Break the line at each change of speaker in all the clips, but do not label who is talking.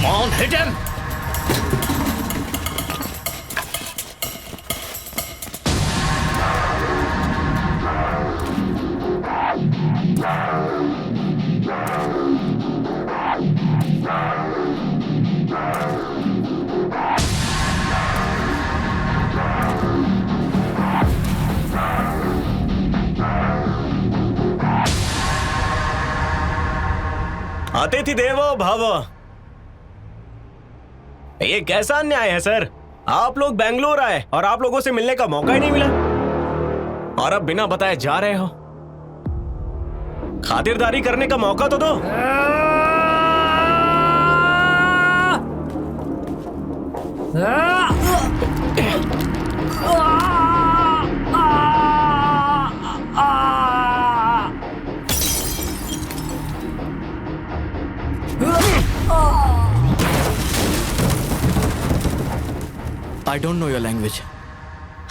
Come on, hit him!
अतिथि देवो भव। ये कैसा अन्याय है सर? आप लोग बेंगलोर आए और आप लोगों से मिलने का मौका ही नहीं मिला और अब बिना बताए जा रहे हो। खातिरदारी करने का मौका तो दो।
I don't know your language.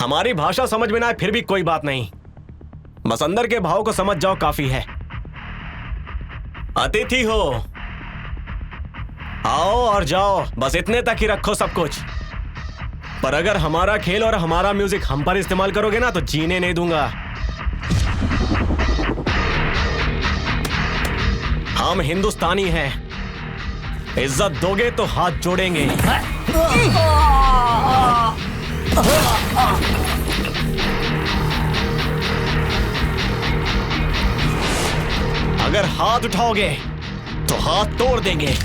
हमारी भाषा समझ में ना आए फिर भी कोई बात नहीं, बस अंदर के भाव को समझ जाओ, काफी है। अतिथि हो, आओ और जाओ, बस इतने तक ही रखो सब कुछ। पर अगर हमारा खेल और हमारा म्यूजिक हम पर इस्तेमाल करोगे ना तो जीने नहीं दूंगा। हम हिंदुस्तानी हैं, इज्जत दोगे तो हाथ जोड़ेंगे। अगर हाथ उठाओगे तो हाथ तोड़ देंगे।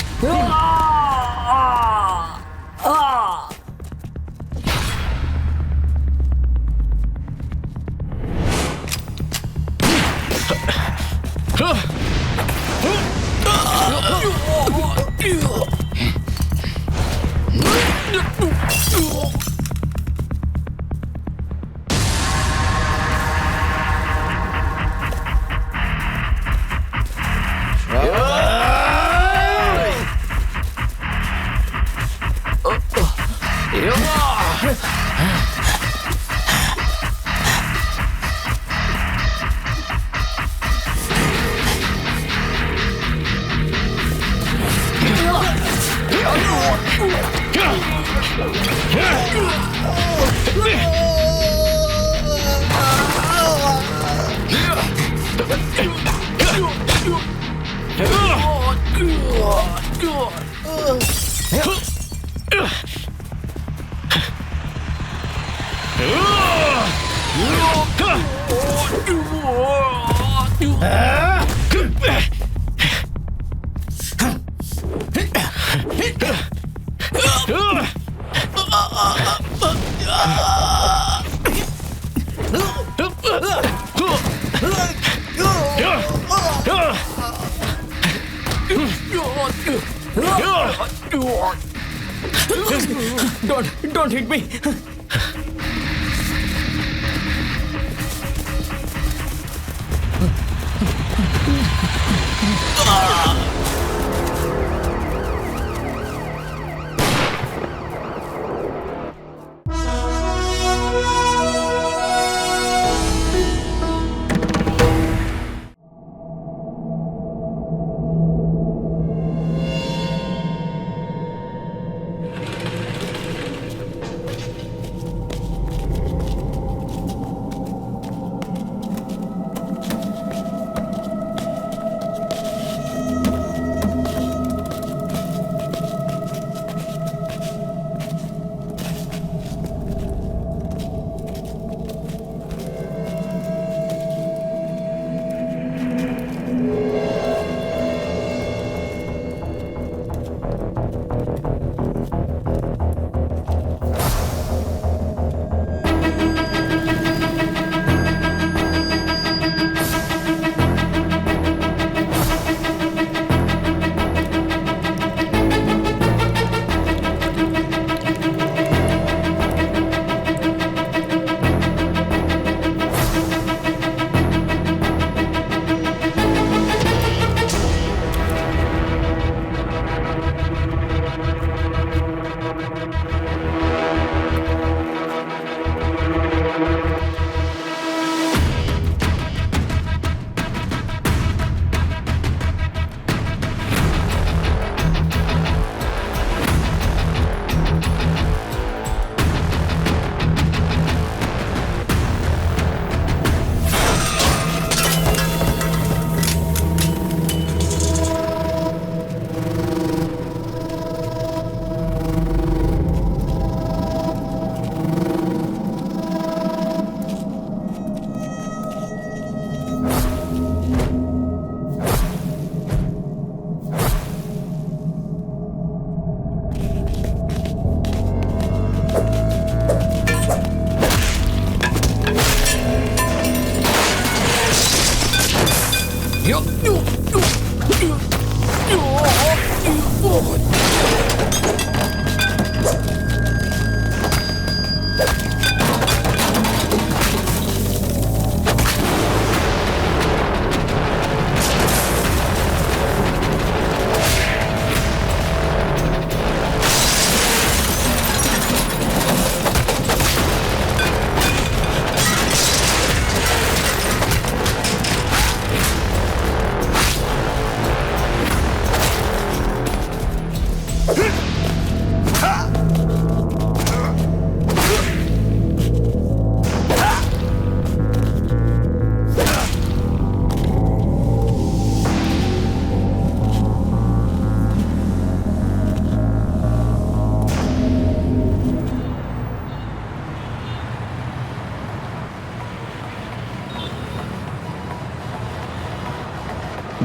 Don't hit me.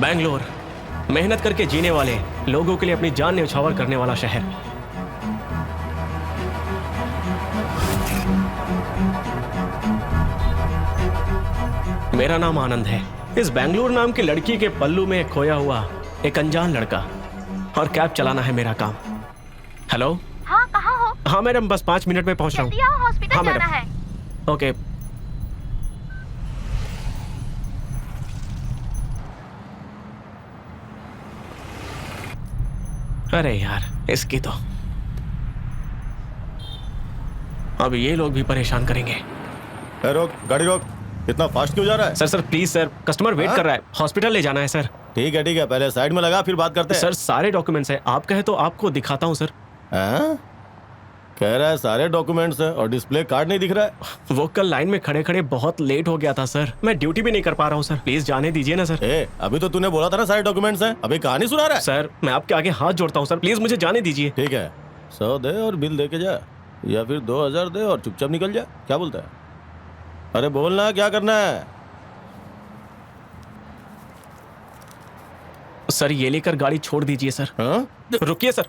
बैंगलोर, मेहनत करके जीने वाले लोगों के लिए अपनी जान न्यौछावर करने वाला शहर। मेरा नाम आनंद है। इस बैंगलोर नाम की लड़की के पल्लू में खोया हुआ एक अनजान लड़का, और कैब चलाना है मेरा काम। हेलो,
हाँ कहाँ हो?
हाँ मैडम, बस 5 मिनट में पहुंच रहा
जल्दी
हूँ।
आओ, हॉस्पिटल
हाँ,
जाना
मैडम।
है।
ओके। अरे यार, इसकी तो अब ये लोग भी परेशान करेंगे।
रोक, गाड़ी रोक। इतना फास्ट क्यों जा रहा है?
Sir please sir, customer wait
हाँ?
कर रहा है, हॉस्पिटल ले जाना है सर।
ठीक है, पहले साइड में लगा, फिर बात करते हैं।
सर सारे डॉक्यूमेंट्स हैं, आप कहे तो आपको दिखाता हूँ सर।
हाँ? कह रहा है सारे डॉक्यूमेंट्स हैं और डिस्प्ले कार्ड नहीं दिख रहा है।
वो कल लाइन में खड़े खड़े बहुत लेट हो गया था सर, मैं ड्यूटी भी नहीं कर पा रहा हूँ सर, प्लीज जाने दीजिए ना सर।
अभी तो तूने बोला था ना सारे डॉक्यूमेंट्स हैं, अभी कहानी सुना रहा है।
सर मैं आपके आगे हाथ जोड़ता हूँ सर, प्लीज मुझे जाने दीजिए।
ठीक है, 100 दे और बिल दे के जा, या फिर 2000 दे और चुपचाप निकल जा। क्या बोलता है? अरे बोलना, क्या करना है?
सर ये लेकर गाड़ी छोड़ दीजिए सर।
हाँ?
रुकिए सर,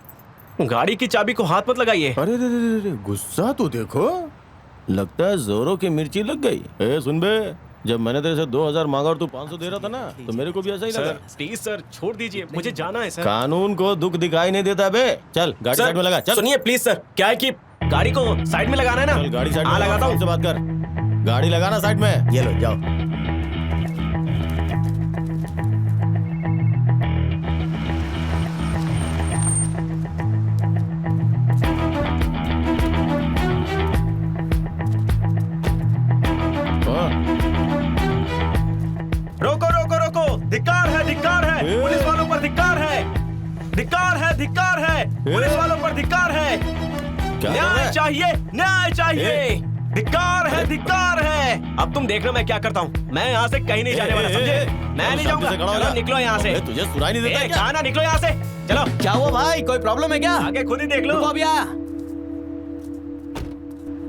गाड़ी की चाबी को हाथ मत लगाइए।
अरे रे, गुस्सा तो देखो, लगता है जोरों की मिर्ची लग गई। सुन बे, जब मैंने तेरे से 2000 मांगा और तू 500 दे रहा था ना, तो मेरे को भी ऐसा ही लगा।
सर प्लीज सर छोड़ दीजिए, मुझे जाना है सर।
कानून को दुख दिखाई नहीं देता बे। चल गाड़ी साइड में लगा। चल
सुनिए प्लीज सर, क्या है कि गाड़ी को साइड में लगाना है ना।
चल गाड़ी साइड में
हाँ लगाता हूँ।
से बात कर। गाड़ी लगाना साइड में। ये लो, जाओ।
रोको रोको रोको, धिक्कार है पुलिस वालों पर धिक्कार है, धिक्कार है पुलिस वालों पर धिक्कार है। न्याय चाहिए, धिक्कार है। अब तुम देखना मैं क्या करता हूँ। मैं यहाँ से कहीं नहीं जाने वाला, समझे? मैं नहीं जाऊंगा। चलो निकलो यहाँ से।
तुझे सुनाई नहीं देता क्या?
ना निकलो यहाँ से, चलो।
क्या हुआ भाई, कोई प्रॉब्लम है क्या?
आगे खुद ही देख लो।
रुको अभी आया।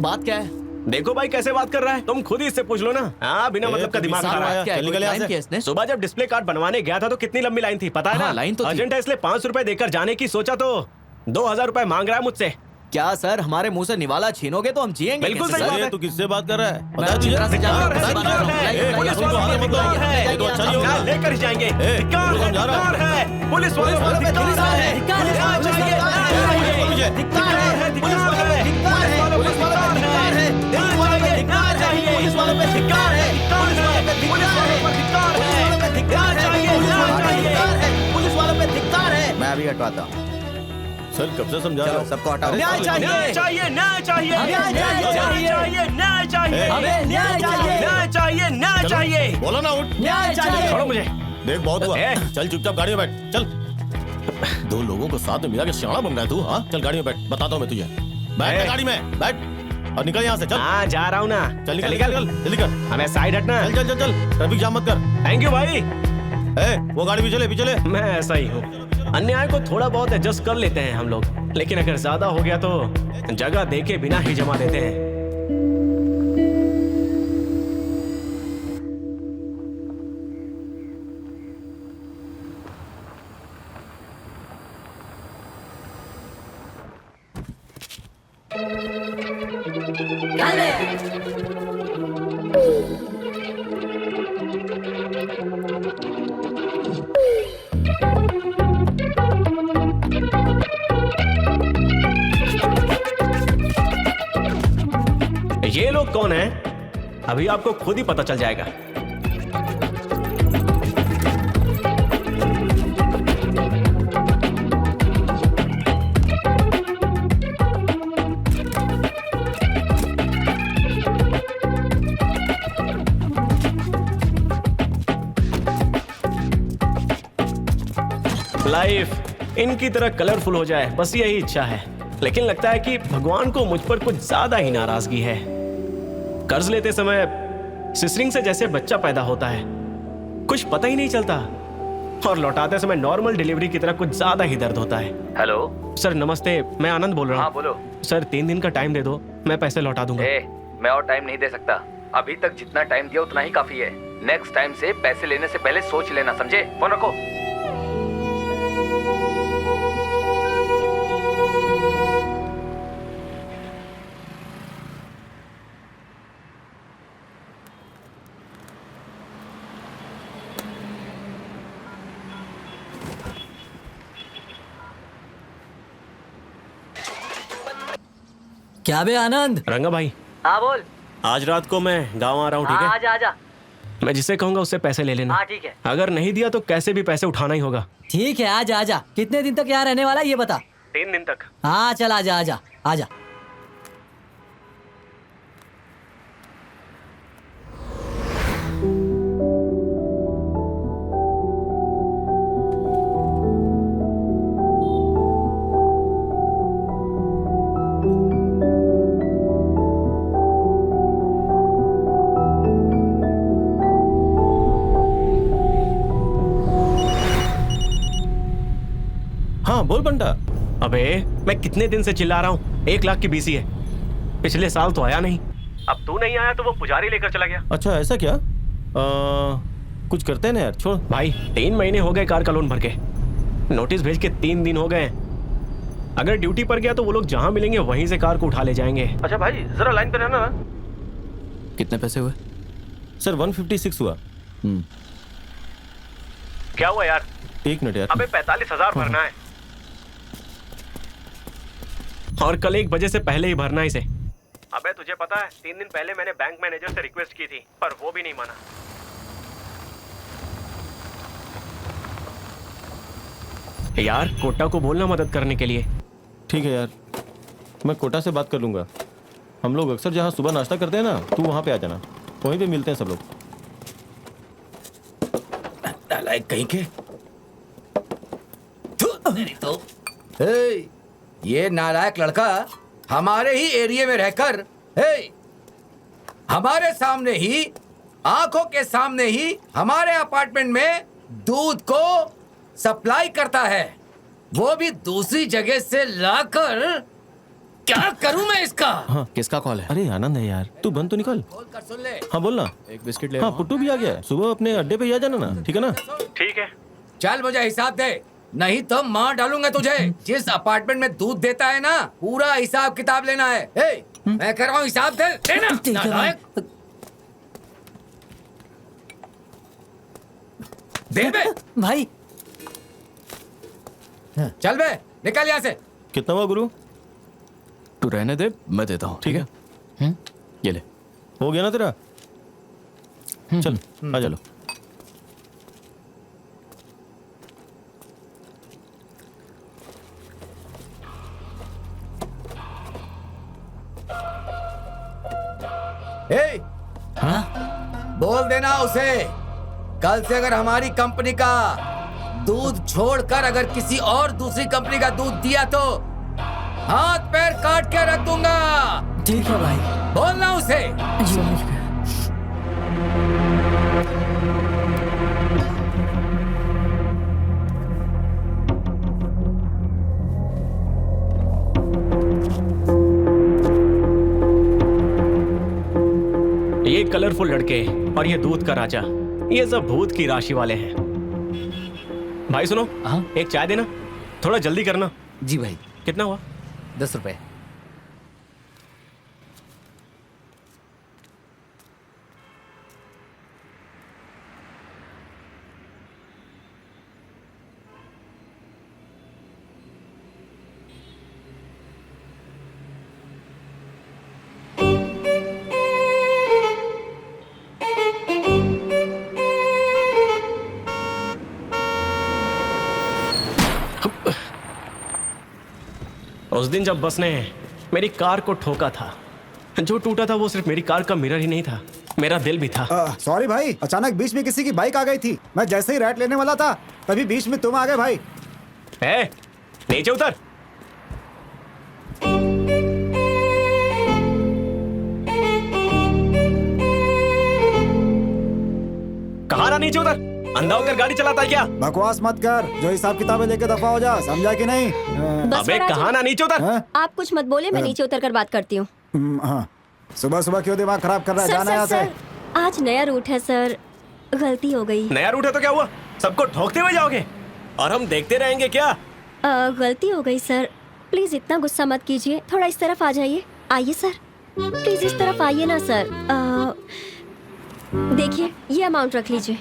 बात क्या है?
देखो भाई कैसे बात कर रहा है, तुम खुद ही इससे पूछ लो ना। हाँ बिना मतलब का दिमाग खा रहा है।
क्या है?
चल निकल
कोई
यहाँ
लाइन
से।
किया इसने?
सुबह जब डिस्प्ले कार्ड बनवाने गया था तो कितनी लंबी लाइन थी पता है
हाँ,
ना?
लाइन तो थी।
अर्जेंट है इसलिए 500 रुपए देकर जाने की सोचा तो 2000 रुपए मांग रहा है मुझसे।
क्या सर, हमारे मुंह से निवाला छीनोगे तो हम जिएंगे
बिल्कुल
कैसे,
सही
सर?
बात
अरे
है।
तू किससे बात कर रहा है?
मैं
बता
अच्छी
तुझे।
तरह से जानता हूँ,
धिक्कार है,
धिक्कार है।
धिक्कार
पुलिस
है,
वालों पर धिक्कार है।
ये तो अच्छा ही होगा।
लेकर ही जाएंगे। धिक्कार है, धिक्कार है पुलिस वालों पर धिक्कार है।
धिक्कार है,
न्याय चाहिए,
धिक्कार है,
धिक्कार है, पुलिस वालों पर धिक्कार है। न्याय चाहिए, न्याय चाहिए, पुलिस वालों पर धिक्कार है, पुलिस वालों पर धिक्कार है, न्याय चाहिए, न्याय चाहिए,
पुलिस वालों पे धिक्कार है। मैं अभी हटवाता हूँ।
सर कब से समझा रहा
चलो
हूँ?
सबको हटाओ।
न्याय चाहिए, न्याय चाहिए, न्याय चाहिए,
न्याय चाहिए,
न्याय चाहिए,
हमें न्याय चाहिए।
न्याय चाहिए, न्याय चाहिए।
बोला ना, उठ।
न्याय चाहिए।
छोड़ो मुझे।
देख बहुत हुआ,
ए।
चल चुपचाप गाड़ी में बैठ। चल, 2 लोगों को साथ में मिला के सियाना बन रहा है तू। हाँ चल गाड़ी में बैठ, बताता हूँ मैं तुझे। बैठ
ए।
गाड़ी में, बैठ और निकल यहाँ से। चल
हाँ जा रहा हूँ ना।
चल निकल, जल्दी कर।
हमें साइड हटना।
चल चल चल चल, ट्रैफिक जाम मत कर।
थैंक यू भाई।
वो गाड़ी पीछे ले, पीछे ले।
मैं ऐसा ही हूँ, अन्याय को थोड़ा बहुत एडजस्ट कर लेते हैं हम लोग, लेकिन अगर ज्यादा हो गया तो जगह देके बिना ही जमा देते हैं। ये लोग कौन हैं? अभी आपको खुद ही पता चल जाएगा। लाइफ इनकी तरह कलरफुल हो जाए, बस यही इच्छा है। लेकिन लगता है कि भगवान को मुझ पर कुछ ज्यादा ही नाराजगी है। कर्ज लेते समय सिसरिंग से जैसे बच्चा पैदा होता है, कुछ पता ही नहीं चलता, और लौटाते समय नॉर्मल डिलीवरी की तरह कुछ ज्यादा ही दर्द होता है।
हेलो
सर नमस्ते, मैं आनंद बोल रहा
हाँ
हूँ।
बोलो।
सर 3 दिन का टाइम दे दो, मैं पैसे लौटा दूंगा।
मैं और टाइम नहीं दे सकता। अभी तक जितना टाइम दिया उतना ही काफी है।
नेक्स्ट टाइम से पैसे लेने से पहले सोच लेना, समझे? फोन रखो।
क्या बे आनंद?
रंगा भाई,
हाँ बोल।
आज रात को मैं गांव आ रहा हूँ, ठीक है?
आजा आजा।
मैं जिससे कहूंगा उससे पैसे ले लेना।
हाँ ठीक है।
अगर नहीं दिया तो कैसे भी पैसे उठाना ही होगा।
ठीक है, आजा आजा। कितने दिन तक यहाँ रहने वाला ये बता।
3 दिन तक।
हाँ चल आजा आजा आजा।
हाँ बोल बंटा।
अबे मैं कितने दिन से चिल्ला रहा हूँ, 1 लाख की बीसी है। पिछले साल तो आया नहीं, अब तू नहीं आया तो वो पुजारी लेकर चला गया।
अच्छा ऐसा क्या? कुछ करते हैं ना यार, छोड़।
भाई 3 महीने हो गए कार का लोन भर के, नोटिस भेज के 3 दिन हो गए। अगर ड्यूटी पर गया तो वो लोग जहाँ मिलेंगे वहीं से कार को उठा ले जाएंगे।
अच्छा भाई जरा लाइन पे रहना ना।
कितने पैसे हुए?
सर 156 हुआ।
क्या हुआ यार?
1 मिनट यार।
अबे 45,000 भरना है और कल 1 बजे से पहले ही भरना है इसे। अबे तुझे पता है 3 दिन पहले मैंने बैंक मैनेजर से रिक्वेस्ट की थी पर वो भी नहीं माना। यार कोटा को बोलना मदद करने के लिए।
ठीक है यार, मैं कोटा से बात कर लूंगा। हम लोग अक्सर जहाँ सुबह नाश्ता करते हैं ना, तू वहाँ पे आ जाना, वहीं पे मिलते हैं सब लोग।
नालायक कहीं के।
तो
हे, ये नालायक लड़का हमारे ही एरिया में रहकर हमारे सामने ही, आंखों के सामने ही हमारे अपार्टमेंट में दूध को सप्लाई करता है, वो भी दूसरी जगह से लाकर। क्या करूं मैं इसका?
हाँ
किसका कॉल है?
अरे आनंद है यार, तू बंद तो निकल।
बोल कर सुन ले।
हाँ बोलना।
एक बिस्किट ले।
हाँ पुट्टू भी आ गया है, सुबह अपने अड्डे पे ही आ जाना ना, ठीक है ना?
ठीक है।
चल मुझे हिसाब दे, नहीं तो मार डालूंगा तुझे। जिस अपार्टमेंट में दूध देता है ना, पूरा हिसाब किताब लेना है। मैं कह रहा हूँ हिसाब दे, देना। नालायक। दे बे।
भाई
चल बे, निकल यहाँ से।
कितना हुआ गुरु?
तू रहने दे, मैं देता हूँ।
ठीक है,
ये ले।
हो गया ना तेरा? चल आ चलो।
बोल देना उसे, कल से अगर हमारी कंपनी का दूध छोड़कर अगर किसी और दूसरी कंपनी का दूध दिया तो हाथ पैर काट के रख दूंगा।
ठीक है भाई।
बोलना उसे।
ये कलरफुल लड़के और ये दूध का राजा, ये सब भूत की राशि वाले हैं। भाई सुनो,
हाँ?
एक चाय देना, थोड़ा जल्दी करना।
जी भाई।
कितना हुआ?
10 रुपए।
उस दिन जब बस ने मेरी कार को ठोका था, जो टूटा था वो सिर्फ मेरी कार का मिरर ही नहीं था, मेरा दिल भी था।
सॉरी भाई, अचानक बीच में किसी की बाइक आ गई थी। मैं जैसे ही राइट लेने वाला था तभी बीच में तुम आ गए भाई।
ए, नीचे उतर। कहा ना नीचे उतर? अंधा होकर गाड़ी चलाता है क्या?
बकवास मत कर, जो हिसाब किताबें लेके दफा हो जा, समझा कि नहीं?
बस
अबे
स्वराज,
कहा ना नीचे उतर।
आप कुछ मत बोले, मैं नीचे उतर कर बात करती हूँ।
हाँ, सुबह सुबह क्यों दिमाग खराब कर रहा है?
सर
जाना
सर
यहाँ से।
सर, आज नया रूट है सर, गलती हो गई।
नया रूट है तो क्या हुआ, सबको ठोकते हुए जाओगे और हम देखते रहेंगे क्या?
गलती हो गई सर, प्लीज इतना गुस्सा मत कीजिए, थोड़ा इस तरफ आ जाइए। आइए सर, प्लीज इस तरफ आइए ना सर। देखिए ये अमाउंट रख लीजिए।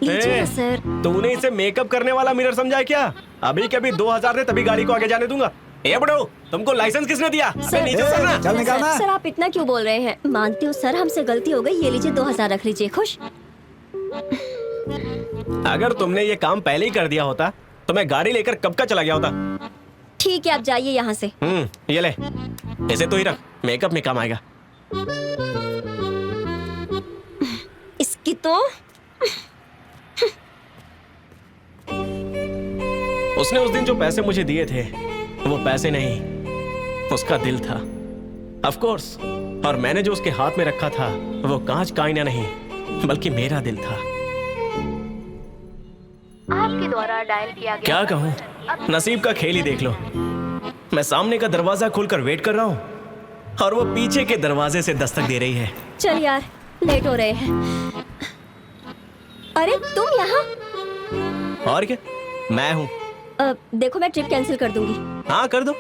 लीजिए ना सर।
तूने इसे मेकअप करने वाला मिरर समझा है क्या? अभी के अभी 2000 दे तभी गाड़ी को आगे जाने दूंगा। ए बड़ो, तुमको लाइसेंस किसने दिया? अबे नीचे उतरना।
चल निकालना।
सर आप इतना क्यों बोल रहे हैं? मानती हूँ सर, हमसे गलती हो गई। ये लीजिए 2000 रख लीजिए। खुश?
अगर तुमने ये काम पहले ही कर दिया होता तो मैं गाड़ी लेकर कब का चला गया होता।
ठीक है आप जाइए यहाँ से।
ये ले, इसे तो ही रख, मेकअप में काम आएगा।
इसकी तो
उसने उस दिन जो पैसे मुझे दिए थे वो पैसे नहीं, उसका दिल था। ऑफ कोर्स, और मैंने जो उसके हाथ में रखा था वो कांच का आईना नहीं बल्कि मेरा दिल था।
आपके द्वारा डायल किया गया।
क्या कहूँ, नसीब का खेल ही देख लो। मैं सामने का दरवाजा खोलकर वेट कर रहा हूँ और वो पीछे के दरवाजे से दस्तक दे रही है।
चल यार, लेट हो रहे हैं। अरे तुम यहाँ?
और क्या, मैं हूँ।
देखो मैं ट्रिप कैंसिल कर दूंगी।
हाँ कर दो।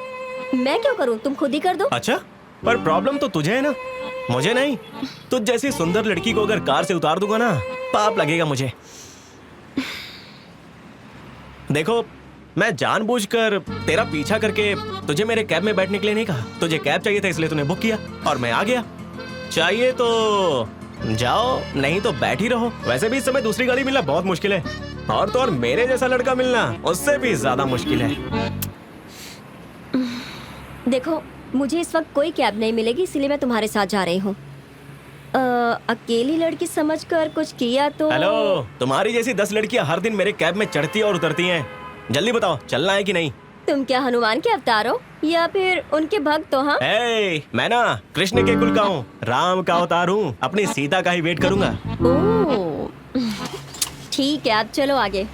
मैं क्यों करूँ, तुम खुद ही कर दो।
अच्छा, पर प्रॉब्लम तो तुझे है ना, मुझे नहीं। तुझ जैसी सुंदर लड़की को अगर कार से उतार दूंगा ना, पाप लगेगा मुझे। देखो, मैं जानबूझकर तेरा पीछा करके तुझे मेरे कैब में बैठने के लिए नहीं कहा। तुझे कैब चाहिए था इसलिए तूने बुक किया और मैं आ गया। चाहिए तो जाओ, नहीं तो बैठ ही रहो। वैसे भी इस समय दूसरी गाड़ी मिलना बहुत मुश्किल है, और तो और मेरे जैसा लड़का मिलना उससे भी ज्यादा मुश्किल है।
देखो मुझे इस वक्त कोई कैब नहीं मिलेगी, इसलिए मैं तुम्हारे साथ जा रही हूँ। अकेली लड़की समझकर कुछ किया तो।
हेलो, तुम्हारी जैसी 10 लड़कियां हर दिन मेरे कैब में चढ़ती और उतरती हैं। जल्दी बताओ, चलना है कि नहीं?
तुम क्या हनुमान के अवतार हो या फिर उनके भक्त हो? हाँ,
मैं ना कृष्ण के कुल का हूँ, राम का अवतार हूँ। अपनी सीता का ही वेट करूंगा।
ओह, ठीक है, अब चलो आगे।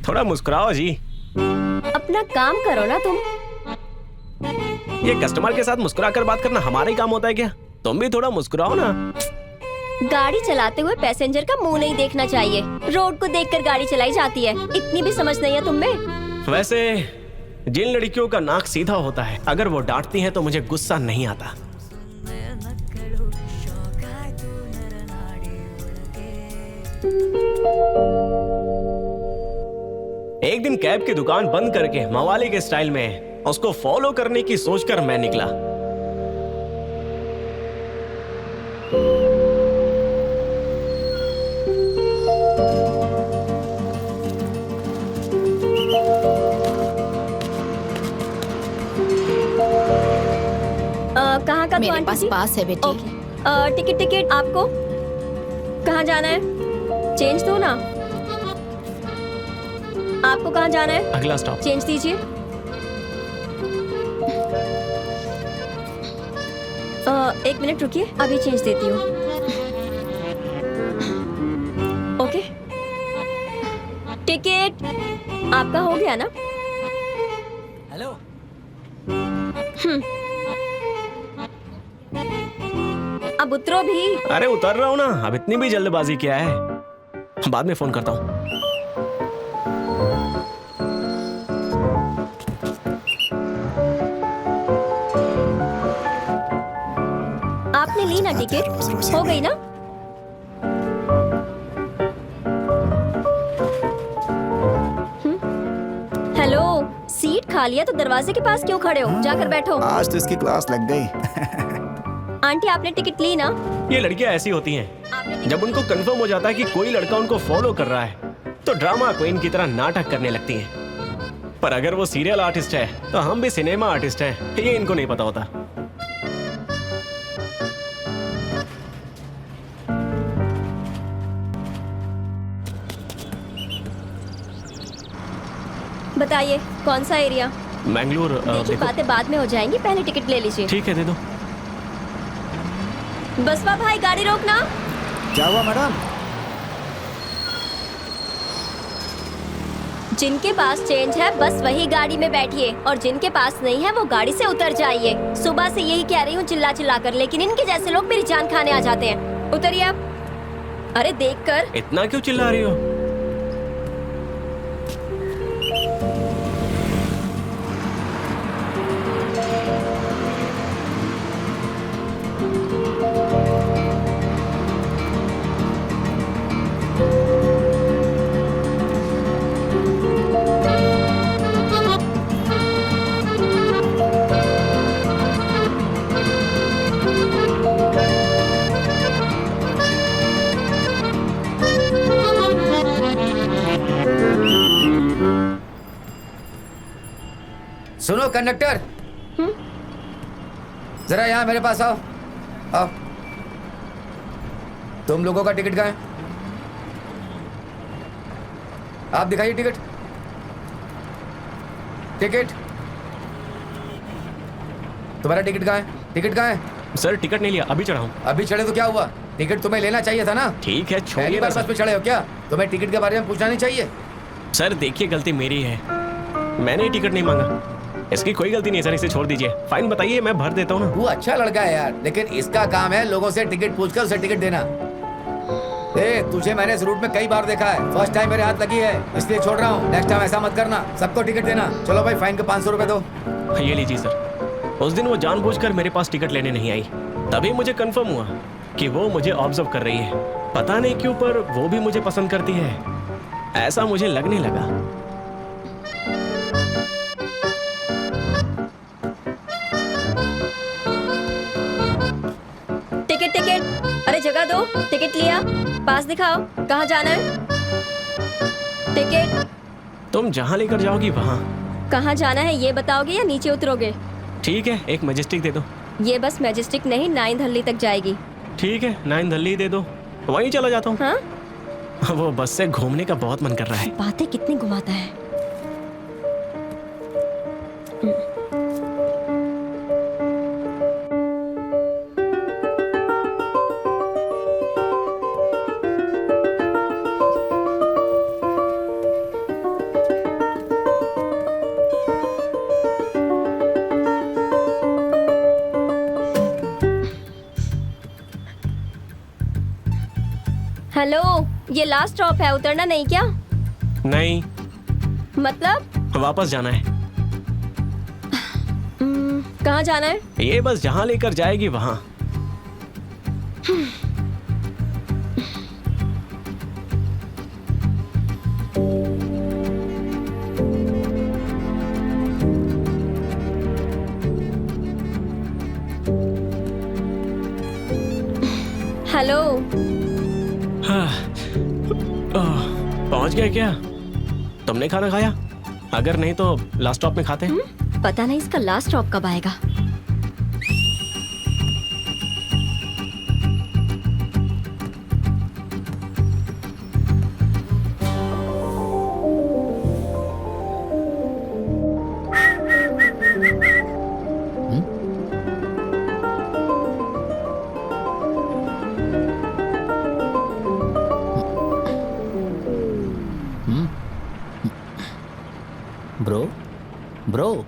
थोड़ा मुस्कुराओ जी।
अपना काम करो ना तुम।
ये कस्टमर के साथ मुस्कुराकर बात करना हमारा ही काम होता है क्या? तुम भी थोड़ा मुस्कुराओ ना।
गाड़ी चलाते हुए पैसेंजर का मुंह नहीं देखना चाहिए, रोड को देखकर गाड़ी चलाई जाती है। इतनी भी समझ नहीं है तुम में?
वैसे जिन लड़कियों का नाक सीधा होता है, अगर वो डांटती हैं तो मुझे गुस्सा नहीं आता। एक दिन कैब की दुकान बंद करके मवाली के स्टाइल में उसको फॉलो करने की सोचकर मैं निकला।
कहाँ का?
मेरे पास है बेटी।
ओके, टिकट आपको कहाँ जाना है? चेंज दो ना। आपको कहाँ जाना है?
अगला स्टॉप।
चेंज दीजिए। एक मिनट रुकिए, अभी चेंज देती हूँ। ओके, टिकट आपका हो गया ना?
हेलो।
अब उतरो भी।
अरे उतर रहा हूँ ना, अब इतनी भी जल्दबाजी क्या है? बाद में फोन करता हूँ।
आपने ली ना टिकट? हो गई ना? हेलो, सीट खा लिया तो दरवाजे के पास क्यों खड़े हो? जाकर बैठो।
आज तो इसकी क्लास लग गई।
आंटी आपने टिकट ली ना?
ये लड़कियां ऐसी होती हैं, जब उनको कंफर्म हो जाता है कि कोई लड़का उनको फॉलो कर रहा है तो ड्रामा क्वीन की तरह नाटक करने लगती हैं। पर अगर वो सीरियल आर्टिस्ट है तो हम भी सिनेमा आर्टिस्ट हैं, ये इनको नहीं पता होता।
बताइए कौन सा एरिया?
मैंगलोर।
देखिए बातें बाद में हो जाएंगी, पहले टिकट ले लीजिए।
ठीक है, दे दो।
बसवा भाई गाड़ी रोकना।
क्या हुआ मैडम?
जिनके पास चेंज है बस वही गाड़ी में बैठिए और जिनके पास नहीं है वो गाड़ी से उतर जाइए। सुबह से यही कह रही हूँ चिल्ला चिल्ला कर, लेकिन इनके जैसे लोग मेरी जान खाने आ जाते हैं। उतरिए आप। अरे देख कर।
इतना क्यों चिल्ला रही हो?
सुनो कंडक्टर, जरा यहाँ मेरे पास आओ। आओ। तुम लोगों का टिकट कहाँ है? आप दिखाइए टिकट। टिकट तुम्हारा टिकट कहाँ है? टिकट कहाँ है?
सर टिकट नहीं लिया, अभी चढ़ा हूँ।
अभी चढ़े तो क्या हुआ? टिकट तुम्हें लेना चाहिए था ना।
ठीक है,
पहली
छोड़िए
बार
ना
बस पे
सर।
चढ़े हो क्या? तुम्हें टिकट के बारे में पूछना नहीं चाहिए?
सर देखिए, गलती मेरी है, मैंने ही टिकट नहीं मांगा। इसकी कोई गलती नहीं सर, इसे छोड़ दीजिए। फाइन बताइए, मैं भर देता हूँ ना।
वो अच्छा लड़का है यार, लेकिन इसका काम है लोगों से टिकट पूछकर उसे टिकट देना। तुझे मैंने इस रूट में कई बार देखा है, फर्स्ट टाइम मेरे हाथ लगी है इसलिए छोड़ रहा हूँ। नेक्स्ट टाइम ऐसा मत करना, सबको टिकट देना। चलो भाई, फाइन के 500 रुपए दो।
ये लीजिए सर। उस दिन वो जानबूझकर मेरे पास टिकट लेने नहीं आई, तभी मुझे कंफर्म हुआ कि वो मुझे ऑब्जर्व कर रही है। पता नहीं क्यों, पर वो भी मुझे पसंद करती है, ऐसा मुझे लगने लगा।
टिकट टिकट, अरे जगह दो। टिकट लिया? पास दिखाओ, कहाँ जाना है? टिकट।
तुम जहाँ लेकर जाओगी वहाँ।
कहाँ जाना है ये बताओगे या नीचे उतरोगे?
ठीक है, एक मैजेस्टिक दे दो।
ये बस मैजेस्टिक नहीं, 9 दिल्ली तक जाएगी।
ठीक है, 9 दिल्ली दे दो, वहीं चला जाता हूँ।
हाँ?
वो बस से घूमने का बहुत मन कर रहा है।
बातें कितनी घुमाता है। हेलो, ये लास्ट स्टॉप है, उतरना नहीं क्या?
नहीं,
मतलब?
वापस जाना है।
कहाँ जाना है?
ये बस जहाँ लेकर जाएगी वहाँ।
हेलो।
पहुंच गए क्या? तुमने खाना खाया? अगर नहीं तो लास्ट स्टॉप में खाते हैं।
पता नहीं इसका लास्ट स्टॉप कब आएगा।
ब्रो,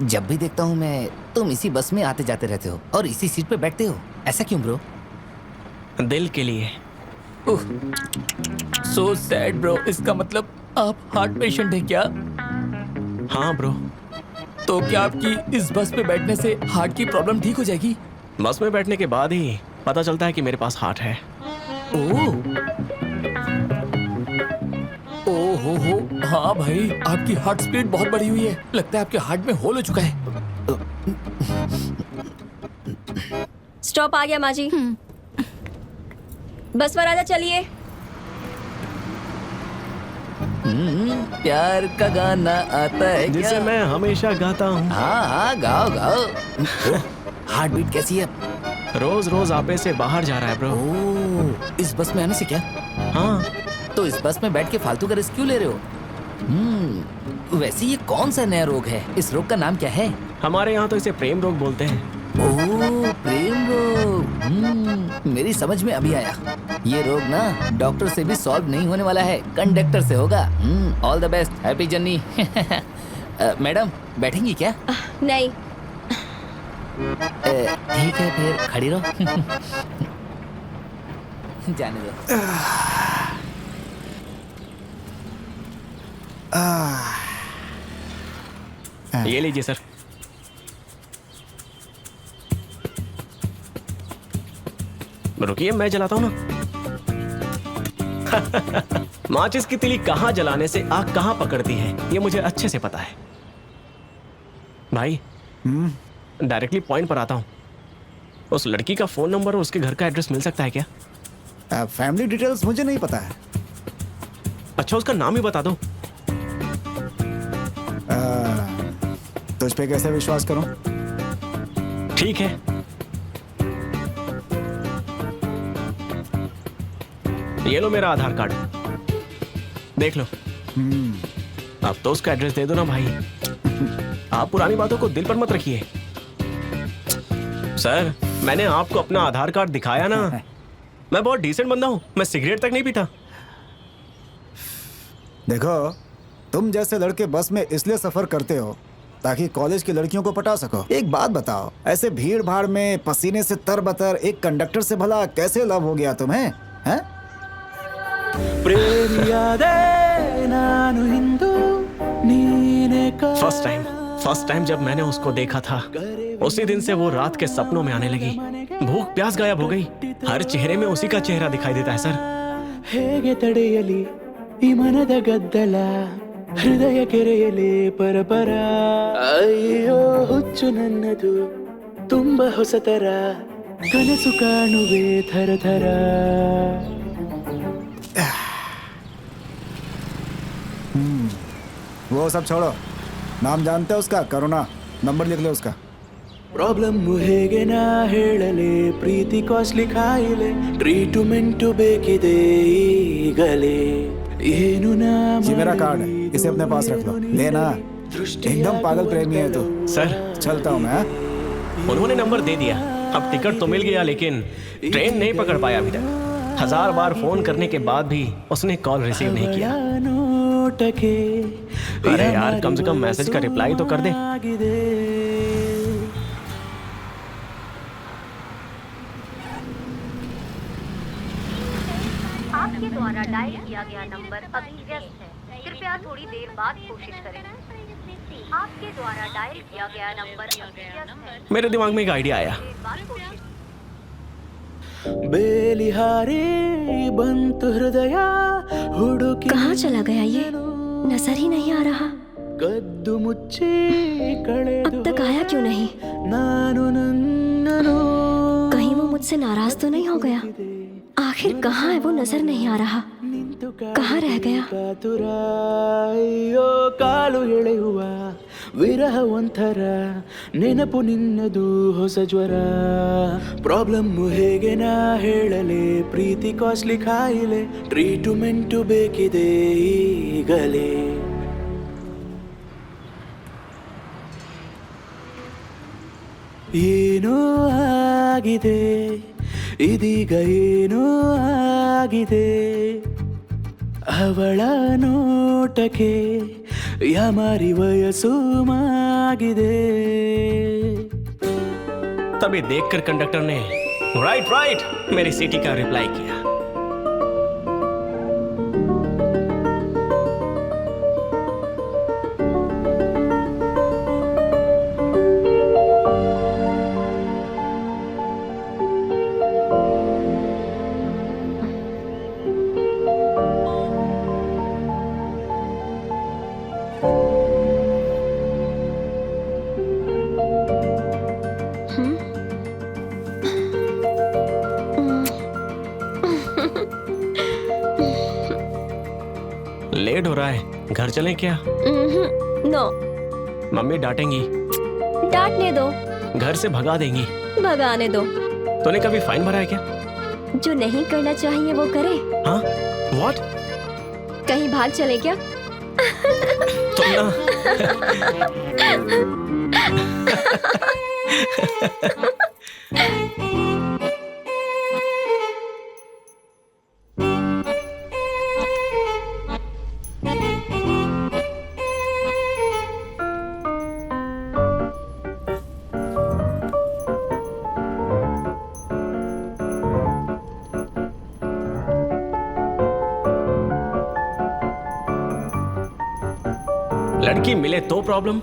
जब भी देखता हूँ मैं, तुम इसी बस में आते जाते रहते हो और इसी सीट पे बैठते हो, ऐसा क्यों ब्रो?
दिल के लिए।
So sad bro. इसका मतलब आप हार्ट पेशेंट हैं क्या?
हाँ ब्रो।
तो क्या आपकी इस बस पे बैठने से हार्ट की प्रॉब्लम ठीक हो जाएगी?
बस में बैठने के बाद ही पता चलता है कि मेरे पास हार्ट है।
हो, हाँ भाई, आपकी हार्ट स्पीड बहुत बढ़ी हुई है। लगता है आपके हार्ट में होल हो चुका है।
स्टॉप आ गया माजी। बस पर आजा, चलिए।
प्यार का गाना आता है क्या?
जिसे मैं हमेशा गाता हूँ।
हाँ हाँ, गाओ गाओ। हार्ट बीट कैसी है?
रोज रोज आपे से बाहर जा रहा है ब्रो।
ओह, इस बस में आने से क्या?
हाँ।
तो इस बस में बैठ के फालतू का रिस्क क्यों ले रहे हो? वैसे ये कौन सा नया रोग है? इस रोग का नाम क्या है?
हमारे यहाँ तो इसे प्रेम रोग बोलते हैं।
ओह, प्रेम रोग। मेरी समझ में अभी आया। ये रोग ना डॉक्टर से भी सॉल्व नहीं होने वाला है, कंडक्टर से होगा। All the best, happy journey. Madam बैठेंगी क्या?
नहीं।
ठीक है फिर खड़ी रहो। जाने दो।
ये लीजिए सर। रुकिए मैं जलाता हूँ ना। माचिस की तिली कहाँ जलाने से आग कहाँ पकड़ती है ये मुझे अच्छे से पता है भाई। डायरेक्टली पॉइंट पर आता हूँ। उस लड़की का फोन नंबर और उसके घर का एड्रेस मिल सकता है क्या?
फैमिली डिटेल्स मुझे नहीं पता है।
अच्छा उसका नाम ही बता दो।
तुझ पे कैसे विश्वास करूं?
ठीक है। ये लो मेरा आधार कार्ड, देख लो। अब तो उसका एड्रेस दे दो ना भाई। आप पुरानी बातों को दिल पर मत रखिए। सर मैंने आपको अपना आधार कार्ड दिखाया ना। मैं बहुत डिसेंट बंदा हूं, मैं सिगरेट तक नहीं पीता।
देखो तुम जैसे लड़के बस में इसलिए सफर करते हो ताकि कॉलेज की लड़कियों को पटा सको। एक बात बताओ, ऐसे भीड़ भाड़ में पसीने से तरबतर एक कंडक्टर से भला कैसे लव हो गया तुम्हें? हैं?
फर्स्ट टाइम जब मैंने उसको देखा था उसी दिन से वो रात के सपनों में आने लगी। भूख प्यास गायब हो गई। हर चेहरे में उसी का चेहरा दिखाई देता है सर।
ಹೇಗೆ ತಡೆಯಲಿ ಈ ಮನದ ಗದ್ದಲ ಹೃದಯ ಕೆರೆಯಲಿ ಪರಪರ ಅಯ್ಯೋ ಹುಚ್ಚು ನನ್ನದು ತುಂಬ ಹೊಸತರ ಕನಸು ಕಾಣುವೆ ಥರ ಥರ.
वो सब छोड़ो, नाम जानते हो उसका? करुणा, नंबर लिख लो उसका।
ಪ್ರಾಬ್ಲಮ್ ಹೇಗೆ ನಾ ಹೇಳಲೆ ಪ್ರೀತಿ ಕಾಸ್ಟ್ಲಿ ಕಾಯಿಲೆ ಟ್ರೀಟ್ಮೆಂಟ್ ಬೇಕಿದೆ ಈಗಲೇ ಏನು ನಾ
ये मेरा कार्ड है, इसे अपने पास रख लो। लेना, एकदम पागल प्रेमी है तू।
सर
चलता हूँ मैं।
उन्होंने नंबर दे दिया, अब टिकट तो मिल गया लेकिन ट्रेन नहीं पकड़ पाया अभी तक। 1000 बार फोन करने के बाद भी उसने कॉल रिसीव नहीं किया। अरे यार कम से कम मैसेज का रिप्लाई तो कर दे।
आपके द्वारा डायल किया गया नंबर अभी व्यस्त है, कृपया थोड़ी देर बाद कोशिश करें। आपके द्वारा डायल किया गया नंबर अभी व्यस्त है।
मेरे दिमाग में एक आइडिया आया।
ಬೇಲಿಹಾರಿ ಬಂತು ಹೃದಯ ಹುಡುಕಿ
कहाँ चला गया ये? नजर ही नहीं आ रहा।
ಕದ್ದು ಮುಚ್ಚಿ ಕಳೆದು
अब तक आया क्यों नहीं?
ನಾನು ನನ್ನನು
कहीं वो मुझसे नाराज तो नहीं हो गया? आखिर कहाँ है वो? नजर नहीं आ रहा। कहाँ रह गया?
ಕಾತುರ ಅಯ್ಯೋ ಕಾಲು ಎಳೆಯುವ ವಿರಹ ಒಂಥರ ನೆನಪು ನಿನ್ನದು ಹೊಸ ಜ್ವರ. ಪ್ರಾಬ್ಲಮ್ ಹೇಗೆ ನಾ ಹೇಳಲೆ ಪ್ರೀತಿ ಕಾಸ್ಟ್ಲಿ ಕಾಯಿಲೆ ಟ್ರೀಟ್ಮೆಂಟ್ ಬೇಕಿದೆ ಈಗಲೇ. ಏನೋ ಆಗಿದೆ ಇದೀಗ ಏನೋ ಆಗಿದೆ ಅವಳ ನೋಟಕ್ಕೆ ಯಾಮಾರಿ ವಯಸ್ಸು ಮಾಗಿದೆ.
तभी देखकर कंडक्टर ने राइट राइट मेरी सीटी का रिप्लाई किया। लेट हो रहा है, घर चलें क्या?
No,
mummy डांटेंगी।
डांटने दो,
घर से भगा देंगी।
भगाने दो।
तूने कभी फाइन भरा है क्या?
जो नहीं करना चाहिए वो करे।
हाँ? What?
कहीं भाग चले क्या?
तुम ना लड़की मिले तो प्रॉब्लम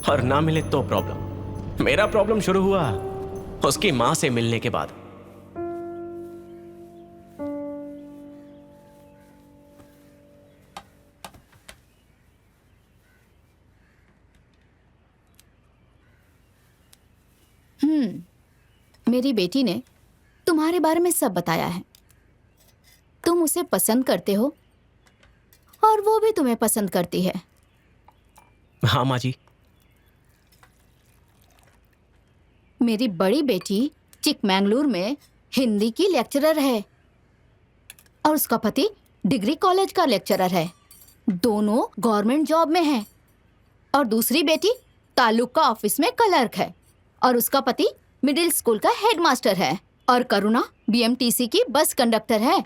और ना मिले तो प्रॉब्लम। मेरा प्रॉब्लम शुरू हुआ उसकी मां से मिलने के बाद।
मेरी बेटी ने तुम्हारे बारे में सब बताया है। तुम उसे पसंद करते हो और वो भी तुम्हें पसंद करती है।
हाँ माँ जी।
मेरी बड़ी बेटी चिकमंगलुरु में हिंदी की लेक्चरर है और उसका पति डिग्री कॉलेज का लेक्चरर है। दोनों गवर्नमेंट जॉब में हैं। और दूसरी बेटी तालुका ऑफिस में क्लर्क है और उसका पति मिडिल स्कूल का हेडमास्टर है। और करुणा बीएमटीसी की बस कंडक्टर है,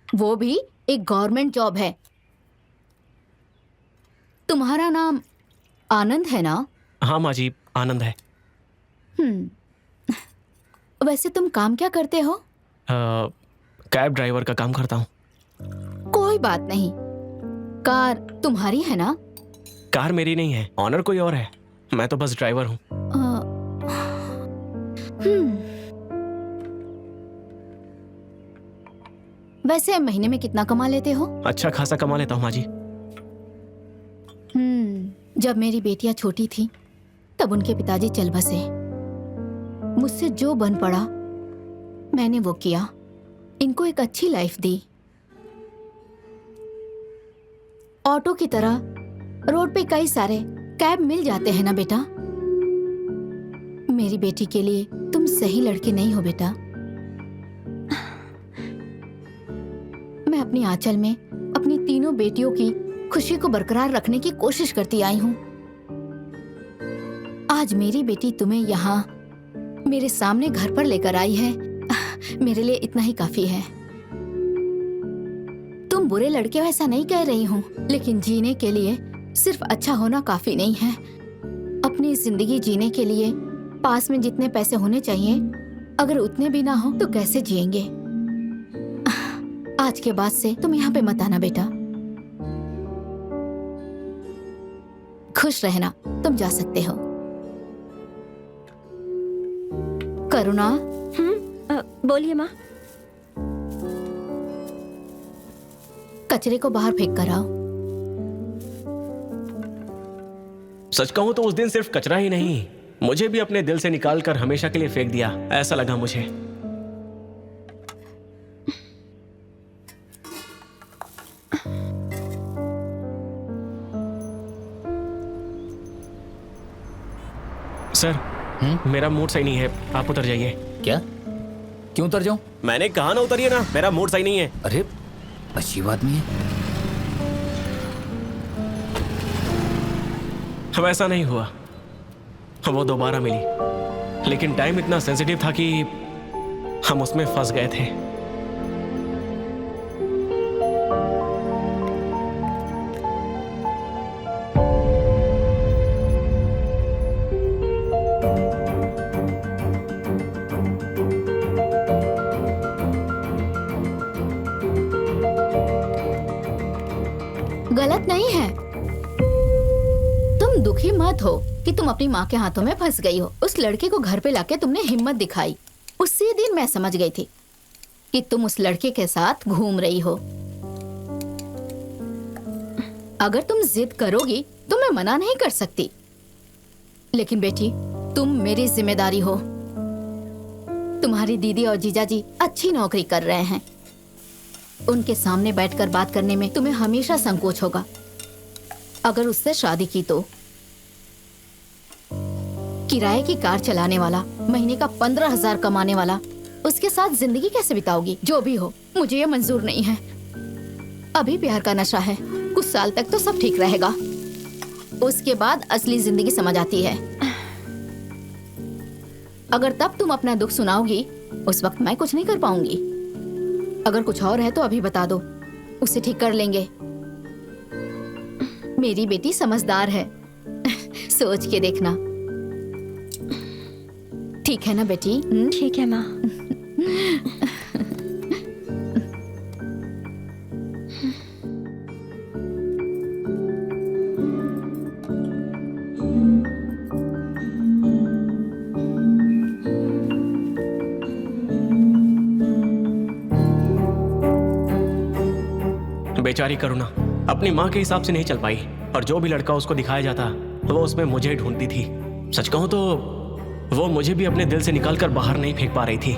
वो भी एक गवर्नमेंट जॉब है। तुम्हारा नाम आनंद है ना?
हाँ माँ जी, आनंद है।
वैसे तुम काम क्या करते हो?
कैब ड्राइवर का काम करता हूँ।
कोई बात नहीं। कार तुम्हारी है ना?
कार मेरी नहीं है, ऑनर कोई और है। मैं तो बस ड्राइवर हूँ।
वैसे महीने में कितना कमा लेते हो?
अच्छा खासा कमा लेता हूँ माँ जी।
जब मेरी बेटियां छोटी थी तब उनके पिताजी चल बसे। मुझसे जो बन पड़ा मैंने वो किया, इनको एक अच्छी लाइफ दी। ऑटो की तरह रोड पे कई सारे कैब मिल जाते हैं ना बेटा। मेरी बेटी के लिए तुम सही लड़के नहीं हो बेटा। मैं अपनी आंचल में अपनी तीनों बेटियों की खुशी को बरकरार रखने की कोशिश करती आई हूँ। आज मेरी बेटी तुम्हें यहाँ मेरे सामने घर पर लेकर आई है, मेरे लिए इतना ही काफी है। तुम बुरे लड़के हो ऐसा नहीं कह रही हूँ, लेकिन जीने के लिए सिर्फ अच्छा होना काफी नहीं है। अपनी जिंदगी जीने के लिए पास में जितने पैसे होने चाहिए, अगर उतने भी ना हो तो कैसे जिएंगे? आज के बाद से तुम यहाँ पे मत आना बेटा। खुश रहना, तुम जा सकते हो। करुणा।
बोलिए माँ।
कचरे को बाहर फेंक कर आओ।
सच कहूं तो उस दिन सिर्फ कचरा ही नहीं, मुझे भी अपने दिल से निकाल कर हमेशा के लिए फेंक दिया, ऐसा लगा मुझे। सर, मेरा मूड सही नहीं है, आप उतर जाइए।
क्या? क्यों उतर जाऊं?
मैंने कहा ना उतरिए ना, मेरा मूड सही नहीं है।
अरे अच्छी बात नहीं है।
वैसा नहीं हुआ, वो दोबारा मिली, लेकिन टाइम इतना सेंसिटिव था कि हम उसमें फंस गए थे।
गलत नहीं है। तुम दुखी मत हो कि तुम अपनी माँ के हाथों में फंस गई हो। उस लड़के को घर पे लाके तुमने हिम्मत दिखाई। उसी दिन मैं समझ गई थी कि तुम उस लड़के के साथ घूम रही हो। अगर तुम जिद करोगी तो मैं मना नहीं कर सकती, लेकिन बेटी तुम मेरी जिम्मेदारी हो। तुम्हारी दीदी और जीजाजी अच्छी नौकरी कर रहे हैं। उनके सामने बैठकर बात करने में तुम्हें हमेशा संकोच होगा। अगर उससे शादी की तो किराए की कार चलाने वाला, महीने का 15,000 कमाने वाला, उसके साथ जिंदगी कैसे बिताओगी? जो भी हो, मुझे ये मंजूर नहीं है। अभी प्यार का नशा है, कुछ साल तक तो सब ठीक रहेगा, उसके बाद असली जिंदगी समझ आती है। अगर तब तुम अपना दुख सुनाओगी, उस वक्त मैं कुछ नहीं कर पाऊंगी। अगर कुछ और है तो अभी बता दो, उसे ठीक कर लेंगे। मेरी बेटी समझदार है, सोच के देखना। ठीक है ना बेटी?
ठीक है माँ।
बेचारी करुणा अपनी माँ के हिसाब से नहीं चल पाई और जो भी लड़का उसको दिखाया जाता वो उसमें मुझे ढूंढती थी। सच कहूं तो वो मुझे भी अपने दिल से निकालकर बाहर नहीं फेंक पा रही थी।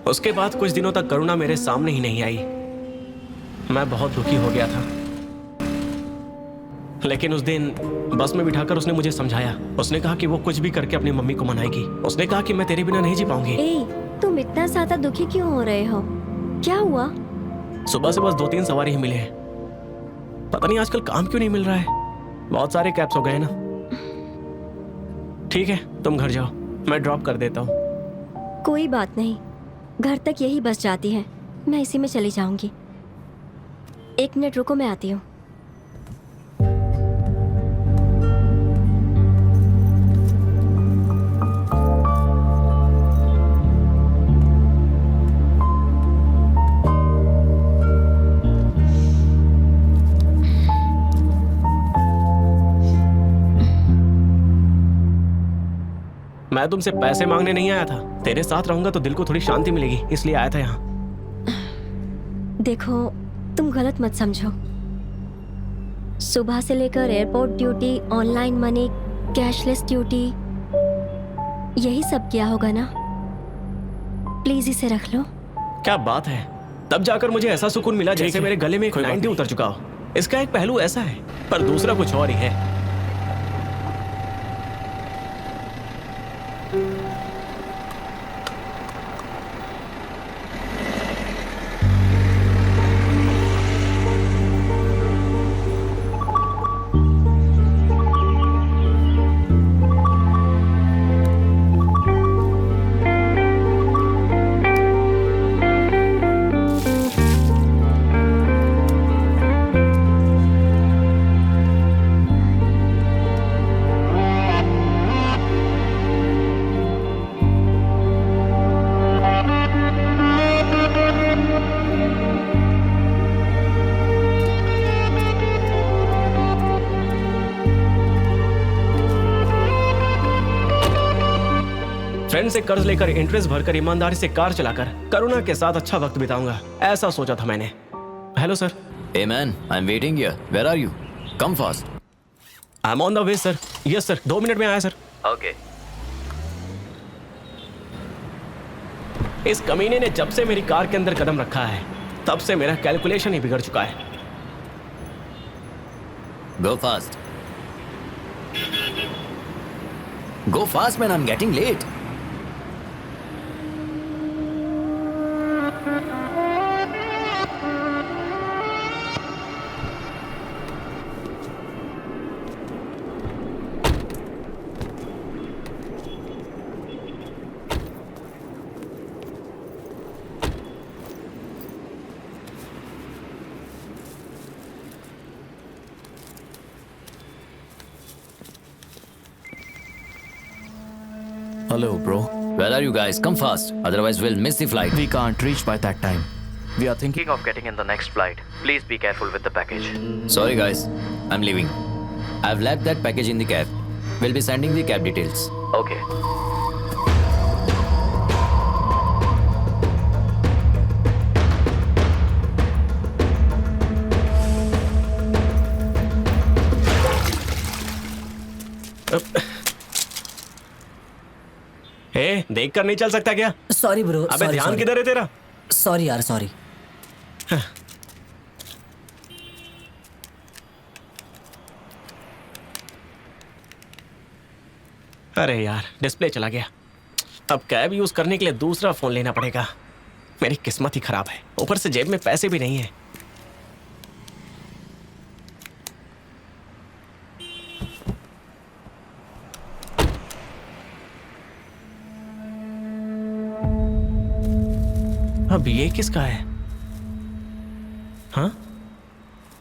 उसके बाद कुछ दिनों तक करुणा मेरे सामने ही नहीं आई। मैं बहुत दुखी हो गया था, लेकिन उस दिन बस में बिठाकर उसने मुझे समझाया। उसने कहा कि वो कुछ भी करके अपनी मम्मी को मनाएगी। उसने कहा कि मैं तेरे बिना नहीं जी पाऊंगी।
तुम इतना ज्यादा दुखी क्यों हो रहे हो? क्या हुआ?
सुबह से बस 2-3 सवारी ही मिले हैं। पता नहीं आजकल काम क्यों नहीं मिल रहा है। बहुत सारे कैब्स हो गए ना। ठीक है, तुम घर जाओ, मैं ड्रॉप कर देता हूँ।
कोई बात नहीं, घर तक यही बस जाती है, मैं इसी में चली जाऊंगी। 1 मिनट रुको, मैं आती हूँ।
मैं तुमसे पैसे मांगने नहीं आया था। तेरे साथ रहूंगा तो दिल को थोड़ी शांति मिलेगी, इसलिए आया था यहाँ।
देखो, तुम गलत मत समझो। सुबह से लेकर airport duty, online money, cashless duty, यही सब किया होगा ना? प्लीज इसे रख लो।
क्या बात है, तब जाकर मुझे ऐसा सुकून मिला जैसे मेरे गले में एक 90 उतर चुका हो। इसका एक पहलू ऐसा है, पर दूसरा कुछ और ही है। फ्रेंड से कर्ज लेकर, इंटरेस्ट भरकर, ईमानदारी से कार चलाकर करुणा के साथ अच्छा वक्त बिताऊंगा, ऐसा सोचा था मैंने। Hello sir.
Hey man, I'm waiting here. Where are you? Come fast.
I'm on the way sir. Yes sir, 2 minute में आया सर।
ओके।
इस कमीने ने जब से मेरी कार के अंदर कदम रखा है, तब से मेरा कैलकुलेशन ही बिगड़ चुका है।
Go fast. Go fast man, I'm getting late.
Hello, bro.
Where are you guys? Come fast, otherwise we'll miss the flight.
We can't reach by that time. We are thinking
of getting in the next flight. Please be careful with the package.
Sorry guys, I'm leaving. I've left that package in the cab. We'll be sending the cab details.
Okay.
देख कर नहीं चल सकता क्या?
Sorry bro.
अबे ध्यान किधर है तेरा?
सॉरी यार, सॉरी।
अरे यार, डिस्प्ले चला गया। अब कैब यूज करने के लिए दूसरा फोन लेना पड़ेगा। मेरी किस्मत ही खराब है, ऊपर से जेब में पैसे भी नहीं है। अब ये किसका है? हाँ,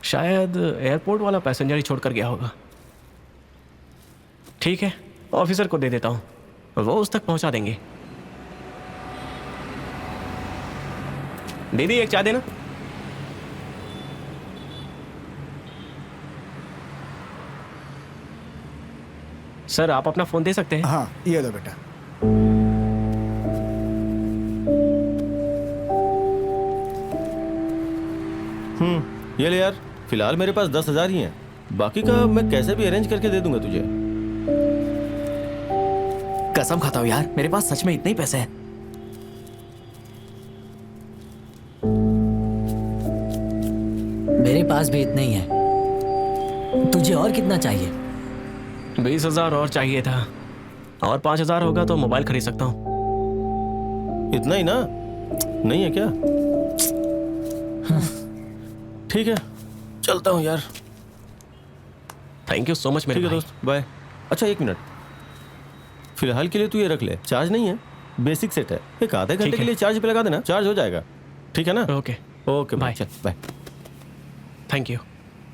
शायद एयरपोर्ट वाला पैसेंजर ही छोड़कर गया होगा। ठीक है, ऑफिसर को दे देता हूँ, वो उस तक पहुंचा देंगे। दीदी एक चाय देना। सर आप अपना फोन दे सकते हैं?
हाँ ये लो बेटा।
ये ले यार, फिलहाल मेरे पास 10,000 ही हैं। बाकी का मैं कैसे भी अरेंज करके दे दूंगा तुझे।
कसम खाता हूँ यार, मेरे पास सच में इतने ही पैसे हैं।
मेरे पास भी इतने ही है। तुझे और कितना चाहिए?
20,000 और चाहिए था, और 5,000 होगा तो मोबाइल खरीद सकता हूँ।
इतना ही ना? नहीं है क्या? ठीक है, चलता हूँ यार।
थैंक यू सो मच मेरे
ठीक है
भाई।
दोस्त, बाय। अच्छा 1 मिनट, फिलहाल के लिए तू ये रख ले, चार्ज नहीं है, बेसिक सेट है। एक आधे घंटे के लिए चार्ज पे लगा देना, चार्ज हो जाएगा। ठीक है ना?
Okay
okay
bye.
चल बाय।
थैंक यू।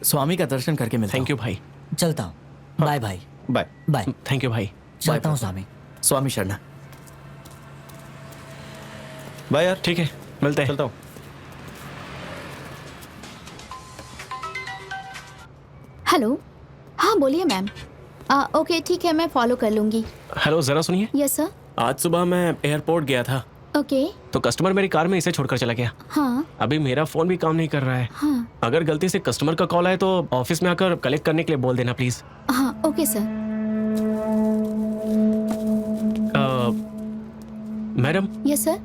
स्वामी का दर्शन करके मिलता
थैंक यू भाई।
चलता हूँ। बाय भाई।
Bye
bye.
थैंक यू भाई।
चलता हूँ स्वामी।
स्वामी शरणा।
बाय यार।
ठीक है, मिलते हैं।
चलता हूँ।
हेलो, हाँ बोलिए मैम। ओके ठीक है, मैं फॉलो कर लूंगी।
हेलो, जरा सुनिए।
Yes sir.
आज सुबह मैं एयरपोर्ट गया था,
ओके।
तो कस्टमर मेरी कार में इसे छोड़कर चला गया।
हाँ
अभी मेरा फोन भी काम नहीं कर रहा है।
हाँ
अगर गलती से कस्टमर का कॉल आए तो ऑफिस में आकर कलेक्ट करने के लिए बोल देना प्लीज।
हाँ okay sir.
Madam,
yes sir.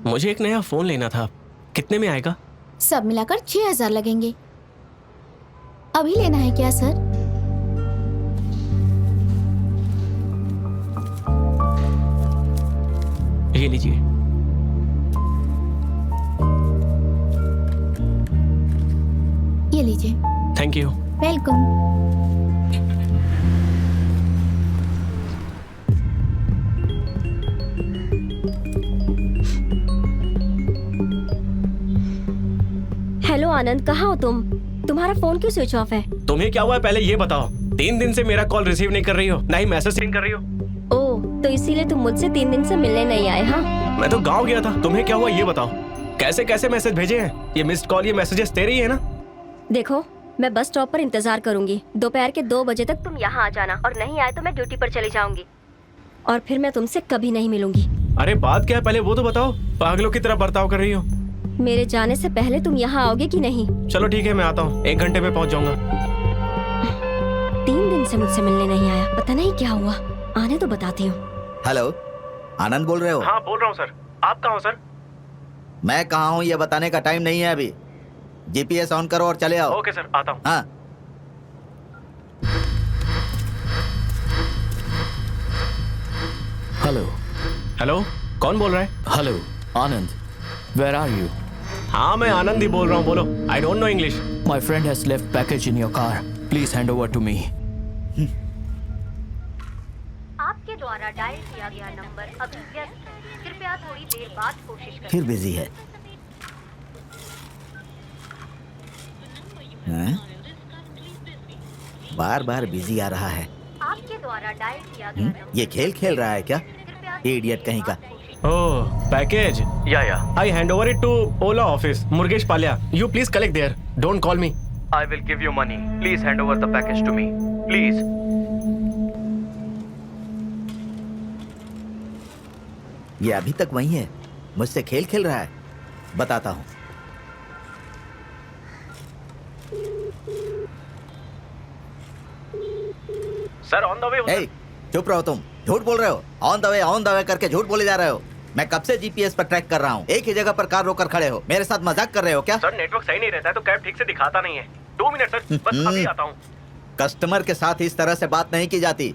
मुझे एक नया फोन लेना था, कितने में आएगा?
सब मिलाकर 6,000 लगेंगे। अभी लेना है क्या सर?
ये लीजिए।
ये लीजिए।
Thank you.
वेलकम।
हेलो आनंद, कहाँ हो तुम? तुम्हारा फोन क्यों स्विच ऑफ है?
तुम्हें क्या हुआ है पहले ये बताओ। 3 दिन से मेरा कॉल रिसीव नहीं कर रही हो, ना ही मैसेज सेंड कर रही हो।
ओह, तो इसीलिए तुम मुझसे 3 दिन से मिलने नहीं आए? हाँ,
मैं तो गांव गया था। तुम्हें क्या हुआ ये बताओ। कैसे कैसे मैसेज भेजे हैं? ये मिस्ड कॉल, ये मैसेजेस तेरे ही है ना?
देखो मैं बस स्टॉप पर इंतजार करूंगी। दोपहर के 2 बजे तक तुम यहाँ आ जाना, और नहीं आए तो मैं ड्यूटी पर चली जाऊंगी, और फिर मैं तुमसे कभी नहीं मिलूंगी।
अरे बात क्या है पहले वो तो बताओ। पागलों की तरह बर्ताव कर रही हो।
मेरे जाने से पहले तुम यहाँ आओगे कि नहीं?
चलो ठीक है, मैं आता हूँ, 1 घंटे में पहुँच जाऊंगा।
3 दिन से मुझसे मिलने नहीं आया, पता नहीं क्या हुआ। आने तो बताती हूँ।
हेलो, आनंद बोल रहे हो?
हाँ बोल रहा हूँ सर। आप कहाँ हो सर?
मैं कहाँ हूँ ये बताने का टाइम नहीं है अभी। जीपीएस ऑन करो और चले आओ।
ओके सर, आता हूँ।
हाँ।
हेलो।
हेलो, कौन बोल रहा है?
Hello Anand, where are you?
हाँ मैं आनंद ही बोल रहा हूँ, बोलो। I don't know English.
My friend has left package in your car, please hand over to me.
आपके द्वारा डायल किया गया नंबर अभी व्यस्त है, कृपया थोड़ी देर बाद कोशिश करें।
फिर बिजी है। बार बार बिजी आ रहा है।
आपके द्वारा डायल किया गया नंबर
ये खेल खेल रहा है क्या? इडियट कहीं का।
Oh, package. या I hand over it to Ola office, Murgesh Palia. You please collect there, don't call me.
I will give you money. Please hand over the package to me. Please.
ये अभी तक वही है, मुझसे खेल खेल रहा है। बताता हूँ।
Sir on the way.
ए, चुप रहो तुम, झूठ बोल रहे हो। ऑन द वे करके झूठ बोले जा रहे हो। मैं कब से जीपीएस पर ट्रैक कर रहा हूँ। एक ही जगह पर कार रोकर खड़े हो, मेरे साथ मजाक कर रहे हो क्या?
सर नेटवर्क सही नहीं रहता है तो कैब ठीक से दिखाता नहीं है। 2 मिनट सर, बस अभी आता हूँ।
कस्टमर के साथ इस तरह से बात नहीं की जाती।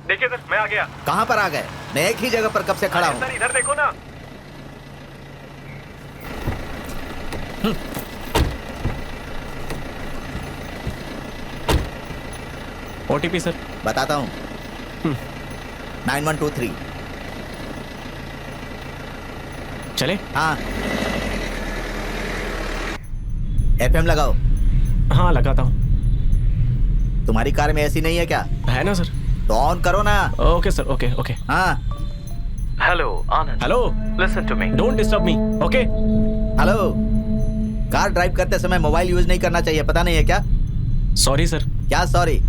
देखिए सर, मैं आ गया।
कहाँ पर आ गए? मैं एक ही जगह पर कब से खड़ा हूँ।
सर इधर देखो ना। OTP sir.
बताता हूँ। 9123।
चले?
हाँ। एफएम लगाओ।
हाँ लगाता हूँ।
तुम्हारी कार में ऐसी नहीं है क्या?
है ना सर।
तो ऑन करो ना।
Okay sir, okay okay.
हाँ।
Hello, Anand.
Hello,
Listen to me.
Don't disturb me, okay?
Hello. Car drive करते समय मोबाइल यूज नहीं करना चाहिए, पता नहीं है क्या?
Sorry sir.
क्या सॉरी?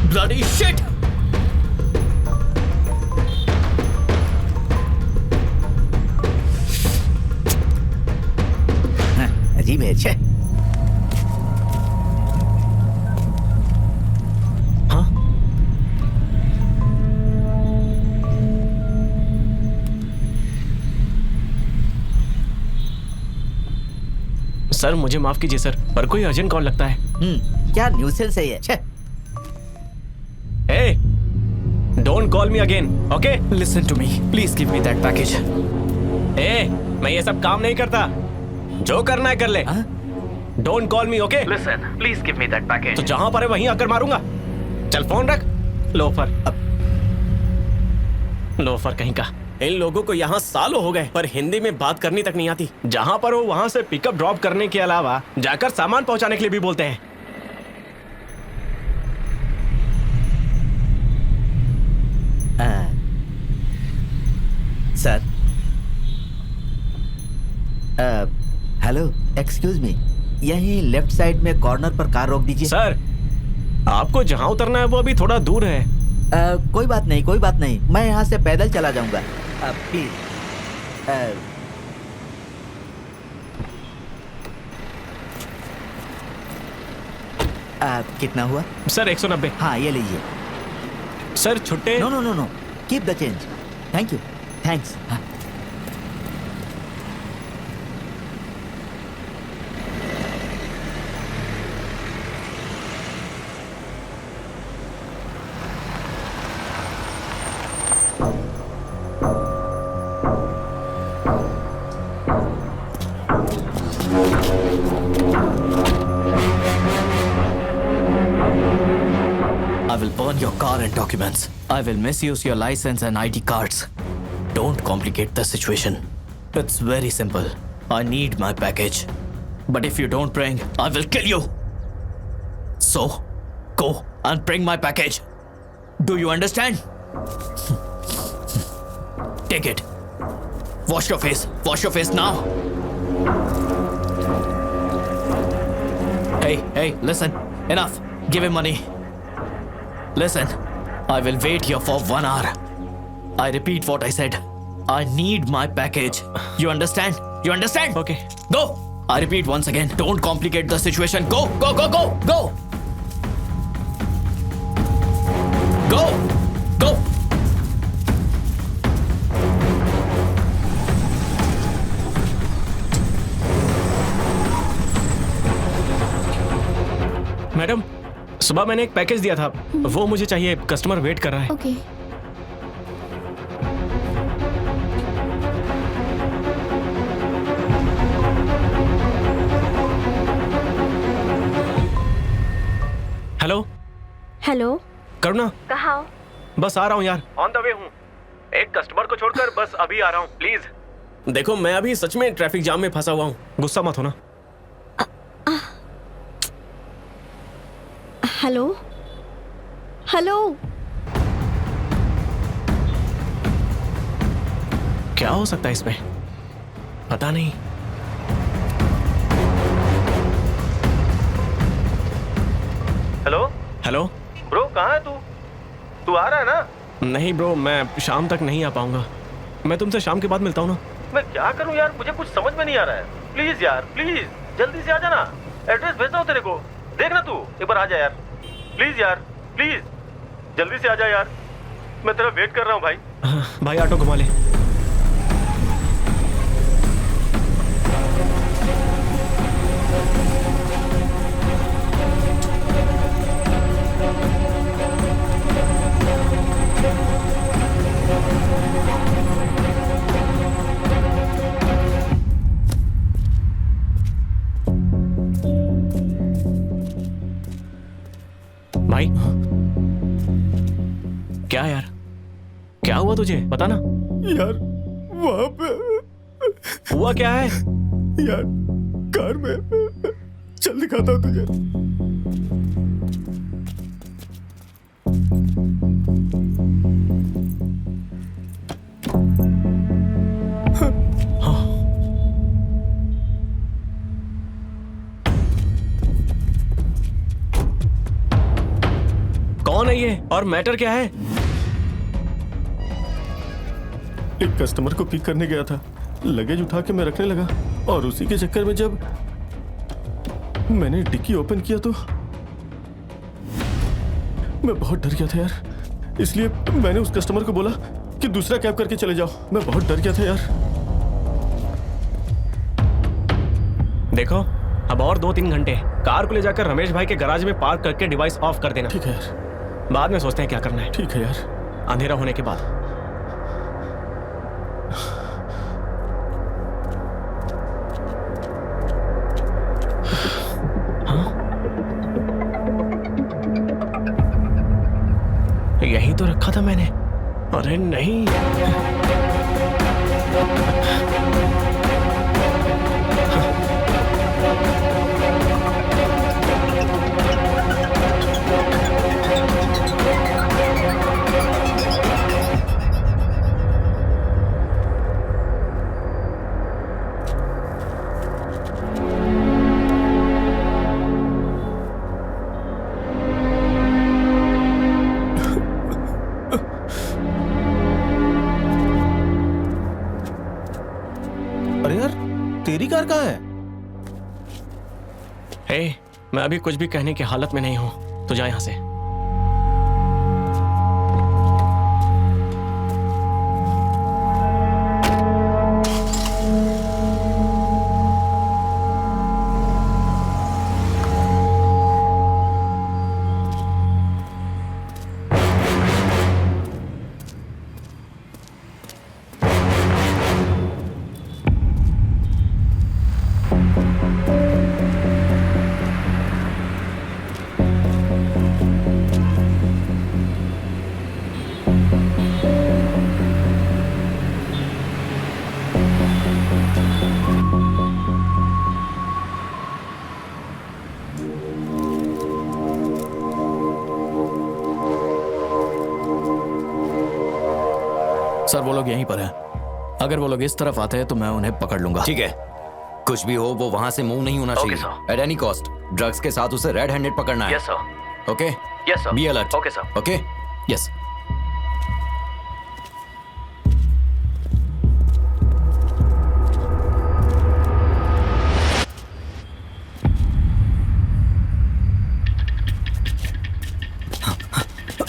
Bloody shit!
अजीब है। छे।
सर मुझे माफ कीजिए सर, पर कोई अर्जेंट कॉल लगता है।
क्या न्यूसेंस है ये। छे।
Hey, don't call me again, okay?
Listen to me. Please give me that package.
Hey, मैं ये सब काम नहीं करता। जो करना है कर ले। Don't call me, okay?
Listen, please give me that package.
तो जहां पर है वहीं आकर मारूंगा। चल फोन रख। लोफर। लोफर कहीं का। इन लोगों को यहाँ सालों हो गए पर हिंदी में बात करनी तक नहीं आती। जहां पर हो वहां से पिकअप ड्रॉप करने के अलावा जाकर सामान पहुंचाने के लिए भी बोलते हैं।
सर, हेलो, एक्सक्यूज मी, यहीं लेफ्ट साइड में कॉर्नर पर कार रोक दीजिए।
सर, आपको जहां उतरना है वो अभी थोड़ा दूर है।
कोई बात नहीं, कोई बात नहीं, मैं यहाँ से पैदल चला जाऊंगा। प्लीज। कितना हुआ?
सर 190।
हाँ, ये लीजिए।
सर छुट्टे।
No no no no, keep the change. Thank you, thanks.
I will burn your car and documents. I will misuse your license and ID cards. Don't complicate the situation. It's very simple. I need my package. But if you don't bring, I will kill you. So, go and bring my package. Do you understand? Take it. Wash your face. Wash your face now. Hey, listen. Enough. Give him money. Listen, I will wait here for 1 hour. I repeat what I said. I need my package. You understand? You understand?
Okay.
Go! I repeat once again. Don't complicate the situation. Go! Go! Go! Go! Go! Go! Go!
Madam, सुबह मैंने एक package दिया था, वो मुझे चाहिए। Customer wait कर रहा है।
ओके।
हेलो।
हेलो,
करुणा,
कहाँ हो?
बस आ रहा हूँ यार। ऑन द वे हूँ। एक कस्टमर को छोड़कर बस अभी आ रहा हूँ, प्लीज। देखो मैं अभी सच में ट्रैफिक जाम में फंसा हुआ हूँ, गुस्सा मत होना।
Hello, hello.
क्या हो सकता है इसमें, पता नहीं।
हेलो
हेलो
ब्रो, कहाँ है तू? तू आ रहा है ना?
नहीं ब्रो, मैं शाम तक नहीं आ पाऊंगा। मैं तुमसे शाम के बाद मिलता हूँ ना।
मैं क्या करूँ यार, मुझे कुछ समझ में नहीं आ रहा है। प्लीज यार, प्लीज जल्दी से आ जाना। एड्रेस भेजता हूँ तेरे को, देखना तू एक बार आ जा यार। प्लीज यार, प्लीज जल्दी से आ जा यार, मैं तेरा वेट कर रहा हूँ भाई।
भाई ऑटो घुमा ले। भाई क्या यार, क्या हुआ तुझे, बता ना।
यार वहां पे
हुआ क्या है?
यार कार में, चल दिखाता हूँ तुझे।
कौन है ये और मैटर क्या है?
एक कस्टमर को पिक करने गया था, लगेज उठा के मैं रखने लगा और उसी के चक्कर में जब मैंने डिक्की ओपन किया तो मैं बहुत डर गया था यार, इसलिए मैंने उस कस्टमर को बोला कि दूसरा कैब करके चले जाओ। मैं बहुत डर गया था यार।
देखो, अब और 2-3 घंटे कार को ले जाकर रमेश भाई के गैराज में पार्क करके डिवाइस ऑफ कर देना।
ठीक है यार।
बाद में सोचते हैं क्या करना है।
ठीक है यार।
अंधेरा होने के बाद। यही तो रखा था मैंने। अरे नहीं,
अरे यार, तेरी कार कहाँ है?
हे, मैं अभी कुछ भी कहने की हालत में नहीं हूं, तो जा यहां से।
सर, वो लोग यहीं पर हैं। अगर वो लोग इस तरफ आते हैं तो मैं उन्हें पकड़ लूंगा।
ठीक है, कुछ भी हो वो वहां से मूव नहीं होना चाहिए एट एनी कॉस्ट। ड्रग्स के साथ उसे रेड हैंडेड पकड़ना है।
Yes sir.
Okay?
Yes sir.
Be alert.
Okay sir.
Okay?
Yes.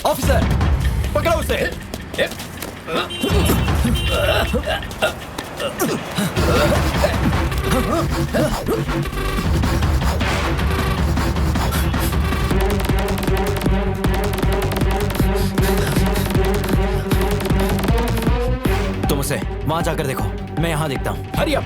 Officer, पकड़ो उसे। तुम उसे वहां जाकर देखो, मैं यहां देखता हूं। Hurry up.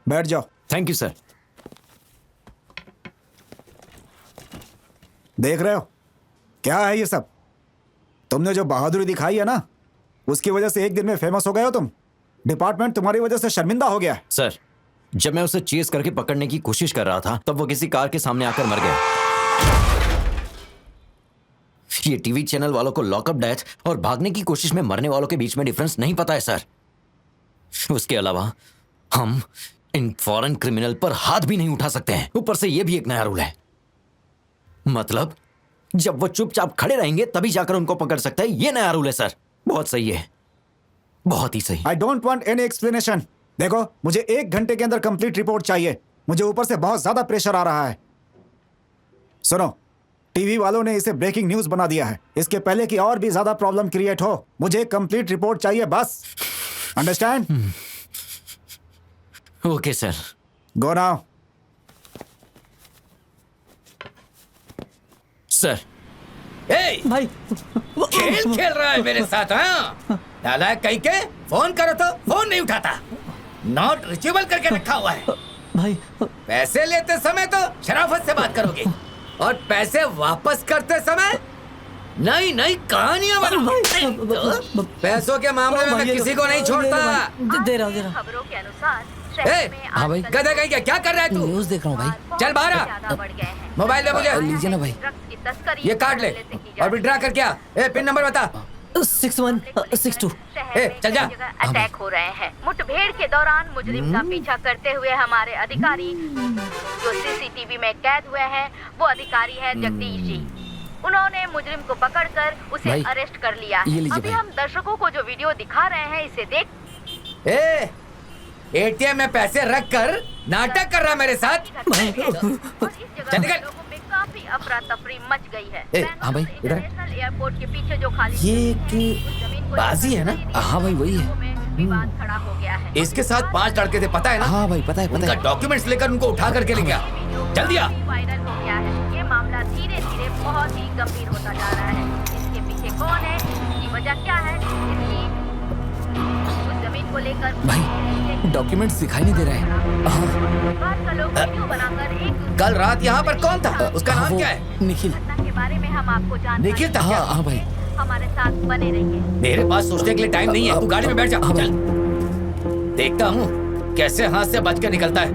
बैठ जाओ।
Thank you sir.
देख रहे हो क्या है ये सब? तुमने जो बहादुरी दिखाई है ना, उसकी वजह से एक दिन में फेमस हो गए हो तुम। डिपार्टमेंट तुम्हारी वजह से शर्मिंदा हो गया है।
सर, जब मैं उसे चेस करके पकड़ने की कोशिश कर रहा था तब वो किसी कार के सामने आकर मर गया। ये टीवी चैनल वालों को लॉकअप डेथ और भागने की कोशिश में मरने वालों के बीच में डिफरेंस नहीं पता है सर। उसके अलावा हम इन फॉरेन क्रिमिनल पर हाथ भी नहीं उठा सकते हैं। ऊपर से ये भी एक नया रूल है, मतलब जब वो चुपचाप खड़े रहेंगे तभी जाकर उनको पकड़ सकते हैं। ये नया रूल है सर। बहुत सही है, बहुत ही सही।
I don't want any explanation. देखो, मुझे 1 घंटे के अंदर कंप्लीट रिपोर्ट चाहिए। मुझे ऊपर से बहुत ज्यादा प्रेशर आ रहा है। सुनो, टीवी वालों ने इसे ब्रेकिंग न्यूज बना दिया है। इसके पहले कि और भी ज्यादा प्रॉब्लम क्रिएट हो, मुझे कंप्लीट रिपोर्ट चाहिए बस। Understand?
Okay sir.
Go now.
Sir.
ए भाई, खेल खेल रहा है मेरे साथ? हाँ, नालायक कहीं के। फोन करो तो फोन नहीं उठाता, नॉट रिचेबल करके रखा हुआ है। भाई, पैसे लेते समय तो शराफत से बात करोगे और पैसे वापस करते समय नई नई कहानियां बनाओगे। पैसों के मामले में मैं किसी को नहीं छोड़ता।
दे रहा खबरों के अनुसार
हाँ भाई,
गधा कहीं क्या कर रहा है तू?
न्यूज़ देख रहा हूँ भाई।
चल बाहर आ, मोबाइल दे मुझे।
लीजिए ना भाई।
ये काट ले और विड्रा कर क्या? पिन नंबर बता।
6162।
चल जा।
अटैक हो रहे हैं। मुठभेड़ के दौरान मुजरिम का पीछा करते हुए हमारे अधिकारी जो सीसीटीवी में कैद हुए हैं, वो अधिकारी है जगदीश जी। उन्होंने मुजरिम को पकड़कर उसे अरेस्ट कर लिया। अभी हम दर्शकों को जो वीडियो दिखा रहे हैं, इसे देख।
एटीएम में पैसे रख कर नाटक कर रहा मेरे साथ।
चल निकल। काफी अफरा तफरी मच गई है।
हाँ भाई, इधर।
एयरपोर्ट के पीछे जो खाली
ये एक बाजी है ना? हाँ भाई, वही है।
विवाद खड़ा हो गया है।
इसके साथ 5 लड़के थे, पता है ना?
हाँ भाई, पता है, पता है।
डॉक्यूमेंट्स लेकर उनको उठा करके ले गया। जल्दी आ।
वायरल हो गया है। ये मामला धीरे धीरे बहुत ही गंभीर होता जा रहा है। इसके पीछे कौन है, इसकी वजह क्या है, इसकी उस जमीन को लेकर
भाई डॉक्यूमेंट्स दिखाई नहीं दे रहे हैं।
बात का लोग वीडियो बनाकर एक
कल रात यहाँ पर कौन था? उसका नाम क्या है?
निखिल।
के बारे में हम आपको जानकारी
निखिल था क्या?
हाँ भाई।
हमारे साथ बने रहिए।
मेरे पास सोचने के लिए टाइम नहीं है। तू गाड़ी में बैठ जा। चल, देखता हूँ कैसे हाथ से बच के निकलता है।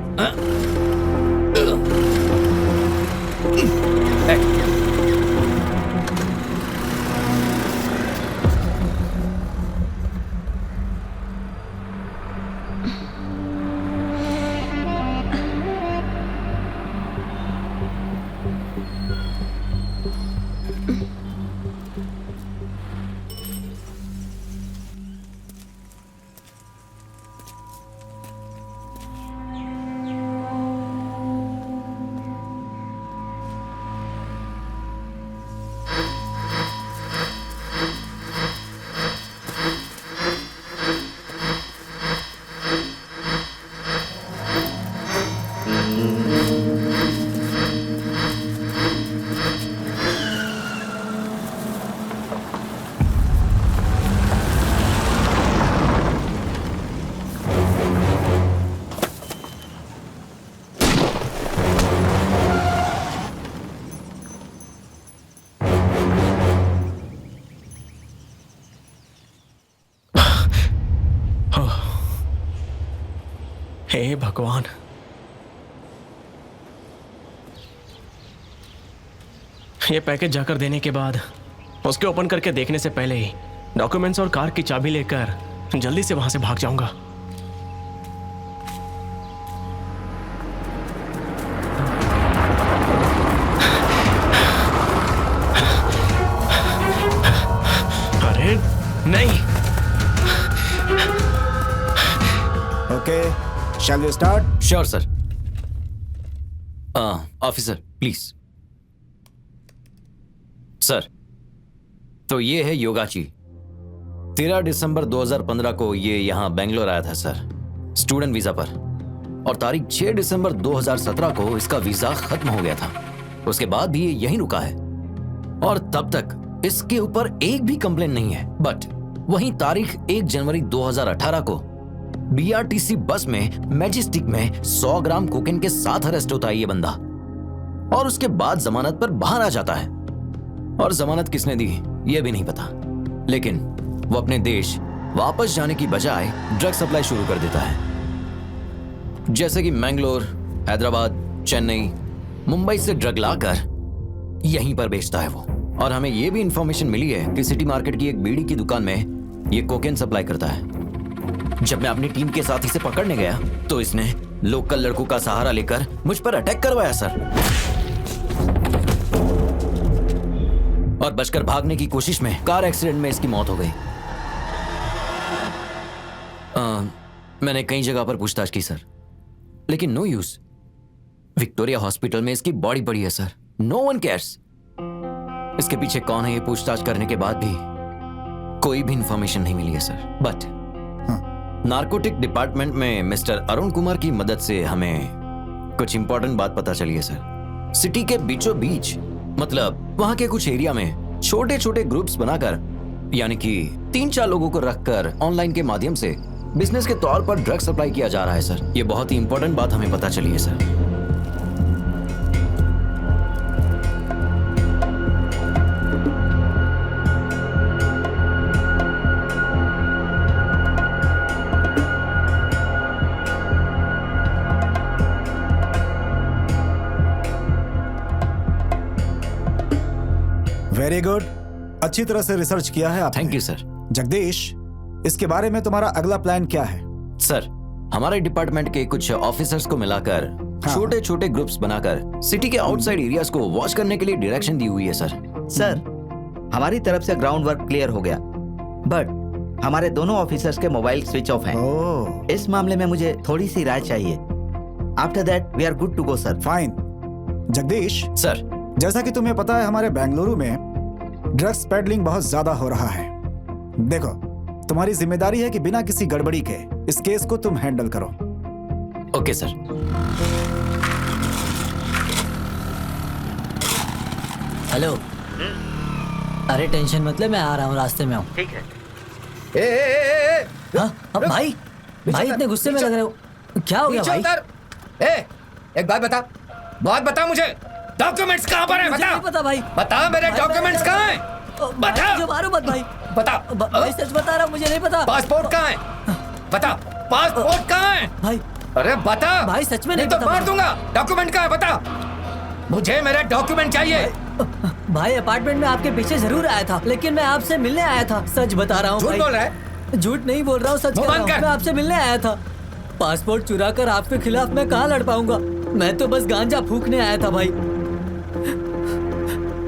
हे भगवान, ये पैकेज जाकर देने के बाद उसके ओपन करके देखने से पहले ही डॉक्यूमेंट्स और कार की चाबी लेकर जल्दी से वहां से भाग जाऊंगा। अरे नहीं।
Okay, shall we start?
Sure sir. Officer please. Sir, तो ये है योगाची। 13 दिसंबर 2015 को ये यहाँ बेंगलोर आया था सर, स्टूडेंट वीजा पर। और तारीख 6 दिसंबर 2017 को इसका वीजा खत्म हो गया था। उसके बाद भी ये यहीं रुका है और तब तक इसके ऊपर एक भी कंप्लेंट नहीं है। बट वहीं तारीख 1 जनवरी 2018 को बीआरटीसी बस में मैजेस्टिक में 100 ग्राम कोकेन के साथ अरेस्ट होता है ये बंदा, और उसके बाद जमानत पर बाहर आ जाता है। और जमानत किसने दी ये भी नहीं पता, लेकिन वो अपने देश वापस जाने की बजाय ड्रग सप्लाई शुरू कर देता है। जैसे कि मैंगलोर, हैदराबाद, चेन्नई, मुंबई से ड्रग लाकर यहीं पर बेचता है वो। और हमें ये भी इंफॉर्मेशन मिली है कि सिटी मार्केट की एक बीड़ी की दुकान में ये कोकेन सप्लाई करता है। जब मैं अपनी टीम के साथी से पकड़ने गया तो इसने लोकल लड़कों का सहारा लेकर मुझ पर अटैक करवाया सर, और बचकर भागने की कोशिश में कार एक्सीडेंट में इसकी मौत हो गई। मैंने कई जगह पर पूछताछ की सर, लेकिन नो यूज। विक्टोरिया हॉस्पिटल में इसकी बॉडी पड़ी है सर, नो वन केयर्स। इसके पीछे कौन है ये पूछताछ करने के बाद भी कोई भी इंफॉर्मेशन नहीं मिली है सर। बट नारकोटिक डिपार्टमेंट में मिस्टर अरुण कुमार की मदद से हमें कुछ इंपॉर्टेंट बात पता चली है सर। सिटी के बीचों बीच, मतलब वहां के कुछ एरिया में छोटे छोटे ग्रुप्स बनाकर, यानी कि 3-4 लोगों को रखकर ऑनलाइन के माध्यम से बिजनेस के तौर पर ड्रग सप्लाई किया जा रहा है सर। ये बहुत ही इंपॉर्टेंट बात हमें पता चली है सर।
वेरी गुड, अच्छी तरह से रिसर्च किया है आपने।
Thank you sir.
जगदीश, इसके बारे में तुम्हारा अगला प्लान क्या है?
सर, हमारे डिपार्टमेंट के कुछ ऑफिसर्स को मिलाकर छोटे छोटे ग्रुप्स बनाकर सिटी के आउटसाइड एरियाज को वॉच करने के लिए डायरेक्शन दी हुई है सर।
सर, हमारी तरफ से ग्राउंड वर्क क्लियर हो गया, बट हमारे दोनों ऑफिसर्स के मोबाइल स्विच ऑफ हैं। इस मामले में मुझे थोड़ी सी राय चाहिए। After that we are good to go sir.
Fine. Jagdish
sir,
जैसा कि तुम्हें पता है हमारे बेंगलुरु में ड्रग्स पेडलिंग बहुत ज्यादा हो रहा है। देखो, तुम्हारी जिम्मेदारी है कि बिना किसी गड़बड़ी के इस केस को तुम हैंडल करो।
Okay sir.
हेलो। अरे टेंशन मत ले, मैं आ रहा हूँ, रास्ते में हूँ।
ठीक है।
हाँ, अब भाई इतने गुस्से में लग रहे हो, क्या हो गया भाई?
एक बात बता मुझे, डॉक्यूमेंट्स कहाँ पर है?
मुझे नहीं पता भाई।
बता, मेरे डॉक्यूमेंट्स कहाँ हैं? बता।
जो मारो मत भाई।
बता।
भाई सच बता रहा हूँ, मुझे नहीं पता।
पासपोर्ट कहाँ है? बता, पासपोर्ट कहाँ है?
भाई
अरे बता
भाई, सच में नहीं
तो
पता
मार
भाई।
दूंगा। डॉक्यूमेंट कहाँ है? बता मुझे, मेरे डॉक्यूमेंट चाहिए।
भाई अपार्टमेंट में आपके पीछे जरूर आया था, लेकिन मैं आपसे मिलने आया था। सच बता रहा हूँ।
झूठ बोल रहा है?
झूठ नहीं बोल रहा हूँ, सच कह रहा हूँ। मैं आपसे मिलने आया था। पासपोर्ट चुरा कर आपके खिलाफ मैं कहाँ लड़ पाऊंगा? मैं तो बस गांजा फूकने आया था भाई।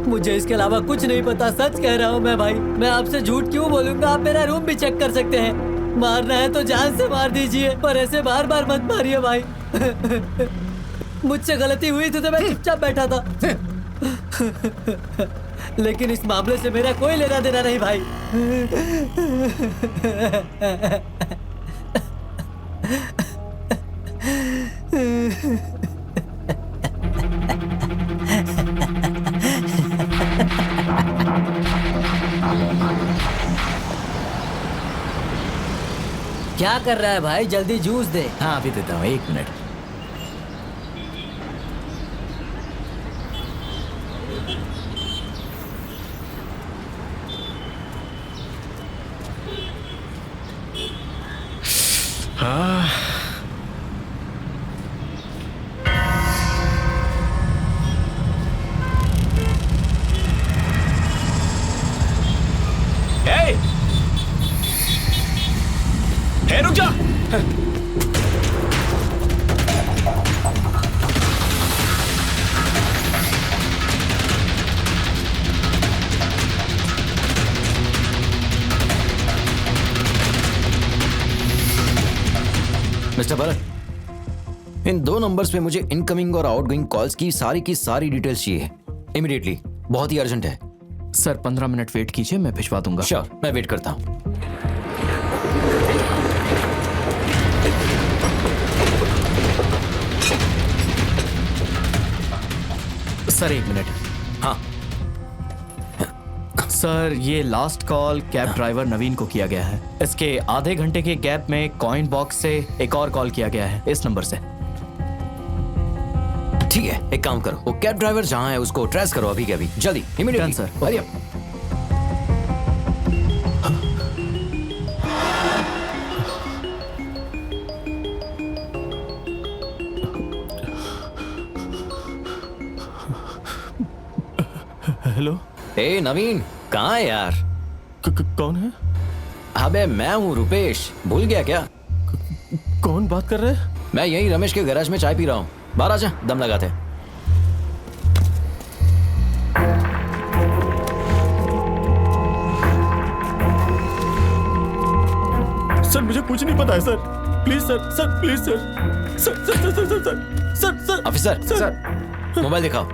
मुझे इसके अलावा कुछ नहीं पता, सच कह रहा हूँ मैं भाई। मैं आपसे झूठ क्यों बोलूंगा? आप मेरा रूम भी चेक कर सकते हैं। मारना है तो जान से मार दीजिए, पर ऐसे बार बार मत मारिए भाई। मुझसे गलती हुई थी तो मैं चुपचाप बैठा था, लेकिन इस मामले से मेरा कोई लेना देना नहीं भाई। क्या कर रहा है भाई? जल्दी जूस दे।
हाँ अभी देता हूँ, 1 मिनट।
रुक जा।
मिस्टर भरत, इन 2 नंबर्स पे मुझे इनकमिंग और आउटगोइंग कॉल्स की सारी डिटेल्स चाहिए इमीडिएटली। बहुत ही अर्जेंट है
सर। 15 मिनट वेट कीजिए, मैं भिजवा दूंगा।
श्योर, मैं वेट करता हूँ।
Sir 1 minute.
हाँ
सर ये लास्ट कॉल कैब ड्राइवर नवीन को किया गया है। इसके आधे घंटे के गैप में कॉइन बॉक्स से एक और कॉल किया गया है इस नंबर से।
ठीक है, एक काम करो, वो कैब ड्राइवर जहाँ है उसको ट्रेस करो अभी के अभी, जल्दी, immediately
sir.
Hurry up.
Hello.
ए नवीन, कहाँ है यार?
कौन है?
अबे मैं हूँ रुपेश, भूल गया क्या?
कौन बात कर रहे हैं?
मैं यही रमेश के गैराज में चाय पी रहा हूँ, बाहर आजा, दम लगाते हैं।
सर मुझे कुछ नहीं पता है sir, please sir, sir please sir, sir sir sir sir sir sir sir
officer,
sir
mobile दिखाओ।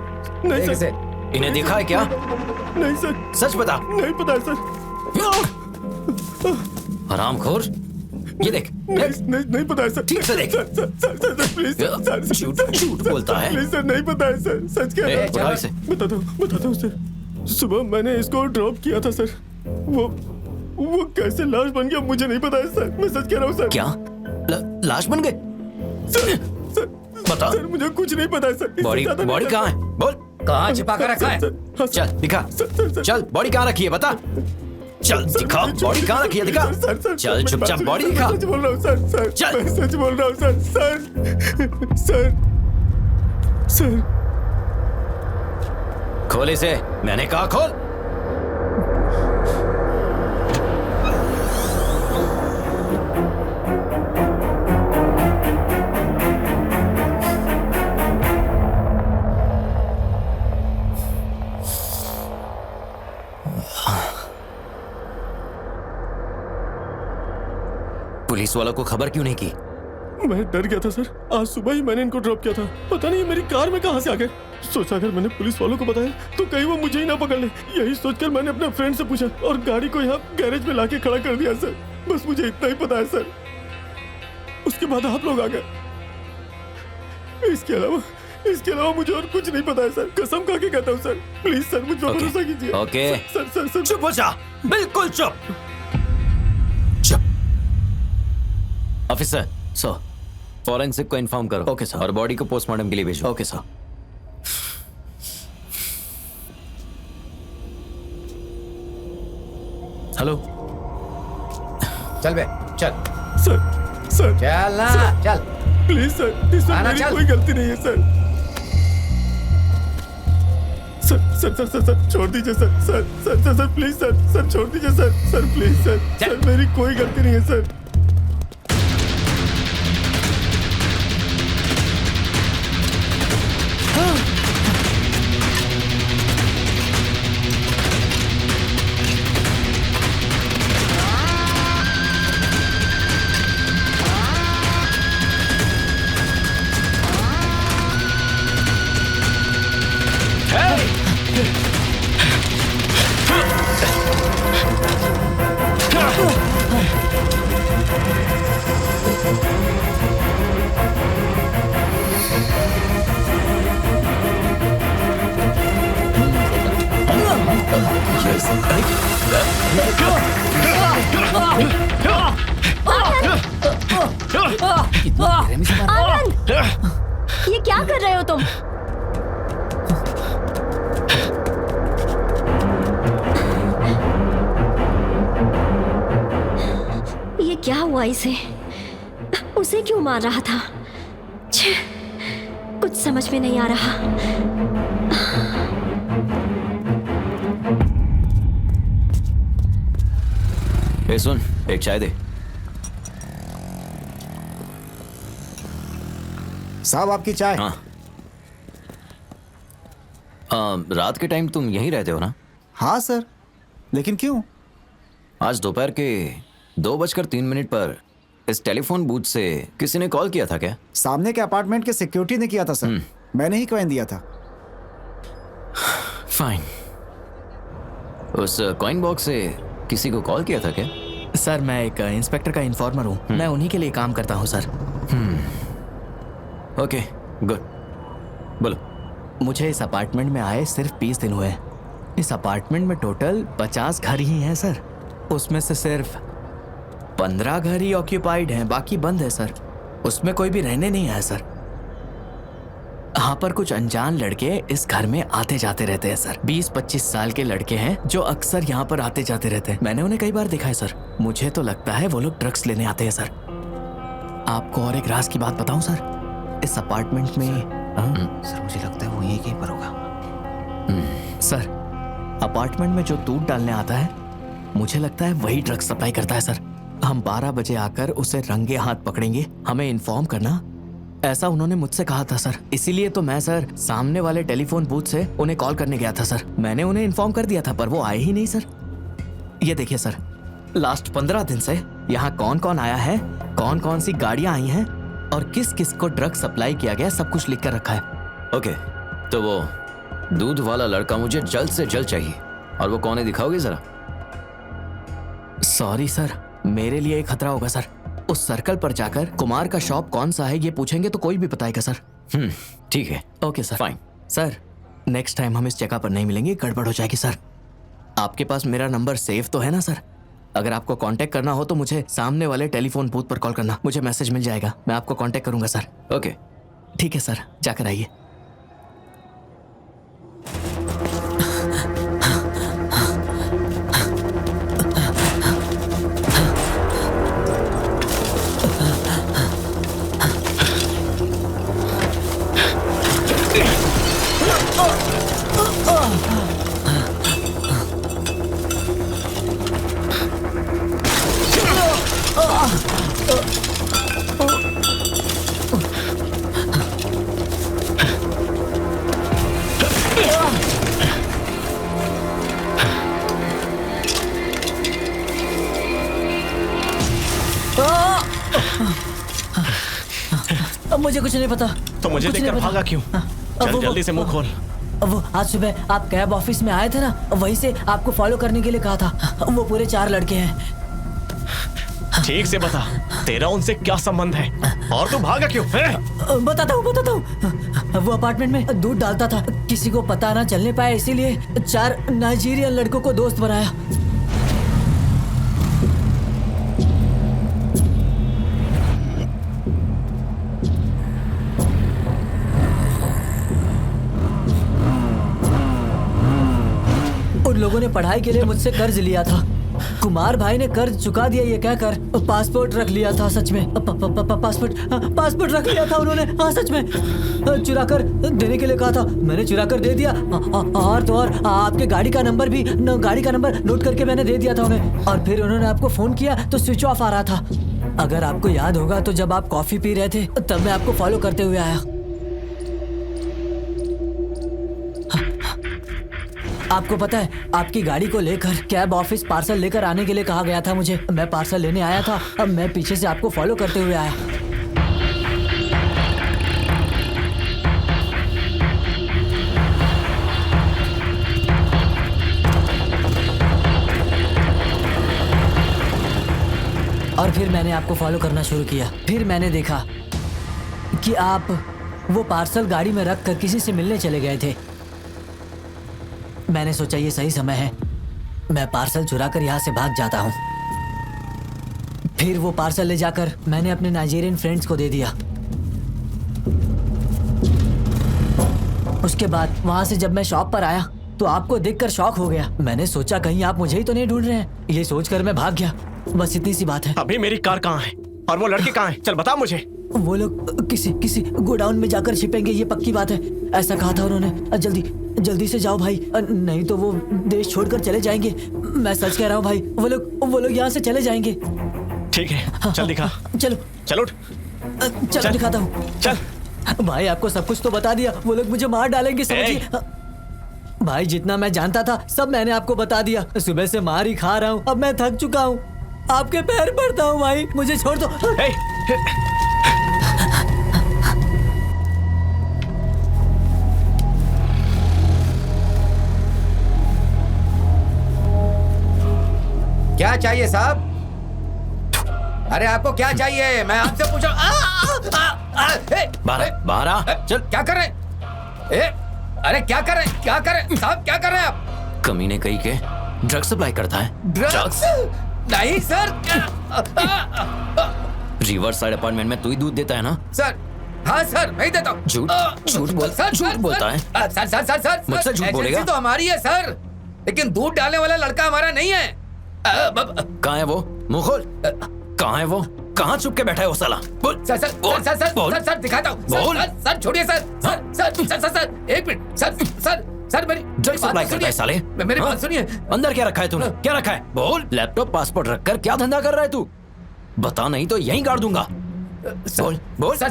नहीं सर,
इन्हें देखा है क्या?
नहीं सर,
सच बता।
नहीं पता है सर।
हरामखोर, ये देख,
नहीं पता है सर।
ठीक से देख।
सर प्लीज सर,
झूठ बोलता है।
प्लीज सर, नहीं पता है सर, सच कह रहा हूं।
उठा इसे।
बताता हूँ सर। सुबह मैंने इसको ड्रॉप किया था सर, वो कैसे लाश बन गया मुझे नहीं पता है सर, मैं सच कह रहा हूँ सर।
क्या लाश बन गए?
सर
बता।
सर मुझे कुछ नहीं पता है सर।
बॉडी कहाँ है? बोल,
कहाँ छिपा कर रखा है?
चल दिखा, चल बॉडी कहाँ रखी है बता, चल दिखा बॉडी कहाँ रखी है, दिखा, चल चुपचाप बॉडी दिखा।
सच बोल रहा हूँ सर,
चल।
मैं सच बोल रहा हूँ सर।
खोल इसे, मैंने कहा खोल। पुलिस वालों को खबर क्यों नहीं की?
मैं डर गया था सर, आज सुबह ही मैंने इनको ड्रॉप किया था, पता नहीं मेरी कार में कहां से आ गए। सोचा अगर मैंने पुलिस वालों को बताया तो कहीं वो मुझे ही ना पकड़ ले, यही सोचकर मैंने अपने फ्रेंड से पूछा और गाड़ी को यहाँ गैरेज में लाके खड़ा कर दिया सर। बस मुझे इतना ही पता है सर, उसके बाद आप लोग आ गए। इसके अलावा मुझे और कुछ नहीं पता है सर, कसम खा के कहता हूँ सर, प्लीज सर मुझ पर भरोसा कीजिए।
ओके
सर
चुप हो जा, बिल्कुल चुप। ऑफिसर
सर,
फॉरेंसिक को इन्फॉर्म करो।
Okay sir.
और बॉडी को पोस्टमार्टम के लिए भेजो।
Okay sir. हेलो,
चल बे, चल
सर
चल ना, चल
प्लीज सर, इसमें
आना,
मेरी
चल।
कोई गलती नहीं है सर। सर छोड़ दीजिए सर प्लीज सर छोड़ दीजिए सर प्लीज सर मेरी कोई गलती नहीं है सर।
आनंद, ये क्या कर रहे हो तुम? ये क्या हुआ इसे? उसे क्यों मार रहा था? छे, कुछ समझ में नहीं आ रहा।
ए सुन, एक चाय दे।
साहब आपकी चाय।
हाँ। रात के टाइम तुम यहीं रहते हो ना?
हाँ सर, लेकिन क्यों?
आज दोपहर के 2:03 पर इस टेलीफोन बूथ से किसी ने कॉल किया था क्या?
सामने के अपार्टमेंट के सिक्योरिटी ने किया था सर, मैंने ही कॉइन दिया था।
फाइन। उस कॉइन बॉक्स से किसी को कॉल किया था क्या?
सर मैं एक इंस्पेक्टर का इन्फॉर्मर हूँ, मैं उन्हीं के लिए काम करता हूँ सर।
ओके गुड, बोलो।
मुझे इस अपार्टमेंट में आए सिर्फ 20 दिन हुए, इस अपार्टमेंट में टोटल 50 घर ही हैं सर। उसमें से सिर्फ 15 घर ही ऑक्यूपाइड हैं, बाकी बंद है सर। उसमें कोई भी रहने नहीं आया सर। यहाँ पर कुछ अनजान लड़के इस घर में आते जाते रहते हैं सर। 20-25 साल के लड़के हैं जो अक्सर यहाँ पर आते जाते रहते हैं। मैंने उन्हें कई बार देखा है सर। मुझे तो लगता है वो लोग ड्रग्स लेने आते हैं सर। आपको और एक राज की बात बताऊं सर, इस अपार्टमेंट में
सर मुझे लगता है वो यहीं कहीं पर होगा।
सर अपार्टमेंट में जो दूध डालने आता है, मुझे लगता है वही ड्रग्स सप्लाई करता है सर। हम 12 बजे आकर उसे रंगे हाथ पकड़ेंगे, हमें इन्फॉर्म करना, ऐसा उन्होंने मुझसे कहा था सर। इसीलिए तो मैं सर सामने वाले टेलीफोन बूथ से उन्हें कॉल करने गया था सर। मैंने उन्हें इन्फॉर्म कर दिया था पर वो आए ही नहीं सर। ये देखिए सर, लास्ट 15 दिन से यहाँ कौन कौन आया है, कौन कौन सी गाड़ियां आई हैं और किस किस को ड्रग सप्लाई किया गया, सब कुछ लिख कर रखा है।
ओके, तो वो दूध वाला लड़का मुझे जल्द से जल्द चाहिए। और वो कौन है, दिखाओगे जरा?
सॉरी सर, मेरे लिए एक खतरा होगा सर। उस सर्कल पर जाकर कुमार का शॉप कौन सा है ये पूछेंगे तो कोई भी बताएगा सर।
ठीक है।
Okay sir, fine. Sir next time हम इस जगह पर नहीं मिलेंगे, गड़बड़ हो जाएगी सर। आपके पास मेरा नंबर सेव तो है ना सर? अगर आपको कांटेक्ट करना हो तो मुझे सामने वाले टेलीफोन बूथ पर कॉल करना, मुझे मैसेज मिल जाएगा, मैं आपको कांटेक्ट करूंगा सर।
ओके
ठीक है सर, जाकर आइए।
अब मुझे कुछ नहीं पता।
तो मुझे देखकर भागा क्यों? चल जल्दी से मुंह खोल।
वो आज सुबह आप कैब ऑफिस में आए थे ना, वहीं से आपको फॉलो करने के लिए कहा था। वो पूरे 4 लड़के हैं।
ठीक से बता, तेरा उनसे क्या संबंध है और तू भागा क्यों है?
बताता हूँ। वो अपार्टमेंट में दूध डालता था, किसी को पता ना चलने पाए इसीलिए 4 नाइजीरियन लड़कों को दोस्त बनाया। उन लोगों ने पढ़ाई के लिए मुझसे कर्ज लिया था। कुमार भाई ने कर्ज चुका दिया ये कहकर पासपोर्ट रख लिया था। सच में पासपोर्ट रख लिया था उन्होंने। हाँ सच में, चुरा कर देने के लिए कहा था, मैंने चुरा कर दे दिया। और तो और आपके गाड़ी का नंबर नोट करके मैंने दे दिया था उन्हें। और फिर उन्होंने आपको फोन किया तो स्विच ऑफ आ रहा था। अगर आपको याद होगा तो जब आप कॉफी पी रहे थे तब मैं आपको फॉलो करते हुए आया। आपको पता है, आपकी गाड़ी को लेकर कैब ऑफिस पार्सल लेकर आने के लिए कहा गया था मुझे। मैं पार्सल लेने आया था, अब मैं पीछे से आपको फॉलो करते हुए आया। और फिर मैंने आपको फॉलो करना शुरू किया। फिर मैंने देखा कि आप वो पार्सल गाड़ी में रख कर किसी से मिलने चले गए थे। मैंने सोचा ये सही समय है, मैं पार्सल चुरा कर यहाँ से भाग जाता हूँ। फिर वो पार्सल ले जाकर मैंने अपने नाइजीरियन फ्रेंड्स को दे दिया। उसके बाद वहाँ से जब मैं शॉप पर आया तो आपको देखकर शॉक हो गया। मैंने सोचा कहीं आप मुझे ही तो नहीं ढूंढ रहे हैं, ये सोचकर मैं भाग गया। बस इतनी सी बात है।
अभी मेरी कार कहाँ है और वो लड़के कहाँ हैं? चल बता मुझे।
वो लोग किसी गोडाउन में जाकर छिपेंगे, ये पक्की बात है, ऐसा कहा था उन्होंने। जल्दी से जाओ भाई, नहीं तो वो देश छोड़कर चले जाएंगे। मैं सच कह रहा हूँ भाई, वो लोग यहाँ से चले जाएंगे।
ठीक है, चल दिखा। चलो
चल दिखाता हूँ।
चल
भाई, आपको सब कुछ तो बता दिया, वो लोग मुझे मार डालेंगे समझिए। भाई जितना मैं जानता था सब मैंने आपको बता दिया। सुबह से मार ही खा रहा हूँ, अब मैं थक चुका हूँ। आपके पैर पड़ता हूँ भाई, मुझे छोड़ दो।
क्या चाहिए साहब? अरे आपको क्या चाहिए? मैं आपसे पूछा।
बारह चल।
क्या कर रहे हैं? अरे क्या कर रहे हैं? साहब क्या कर रहे हैं आप?
कमीने कहीं के ड्रग सप्लाई करता है।
ड्रग्स? नहीं सर।
रिवर्स साइड अपार्टमेंट में तू ही दूध देता है ना?
सर हाँ सर मैं ही देता हूँ।
झूठ बोलता है।
सर
मुझसे झूठ बोलेगा?
एजेंसी तो हमारी है सर, लेकिन दूध डालने वाला लड़का हमारा नहीं है।
कहाँ है वो? मुंह खोल। कहाँ है वो? कहाँ छुप के बैठा है वो साला? बोल।
सर दिखाता हूँ। सर छोड़िए सर। एक मिनट सर मेरी
ड्रग सप्लाई करता है साले।
मेरी बात सुनिए।
अंदर क्या रखा है तूने? क्या रखा है? बोल। लैपटॉप पासपोर्ट रखकर क्या धंधा कर रहा है तू? बता नहीं तो यहीं गाड़ दूंगा। बोल
सर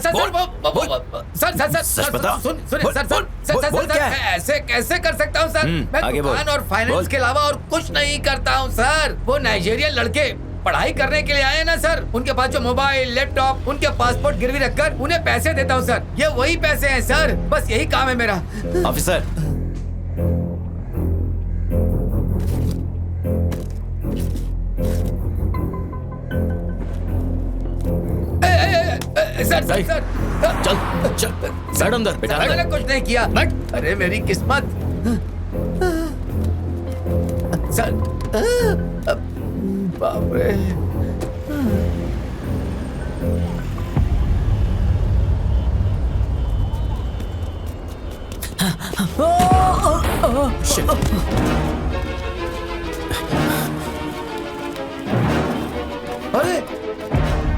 ऐसे कैसे कर सकता हूँ सर? मैं दुकान और फाइनेंस के अलावा और कुछ नहीं करता हूँ सर। वो नाइजीरियन लड़के पढ़ाई करने के लिए आए ना सर, उनके पास जो मोबाइल लैपटॉप उनके पासपोर्ट गिरवी रखकर उन्हें पैसे देता हूँ सर। ये वही पैसे हैं सर, बस यही काम है मेरा।
ऑफिसर
सर
चल बैठ अंदर बेटा।
मैंने कुछ नहीं किया। अरे मेरी किस्मत सर। बाप रे।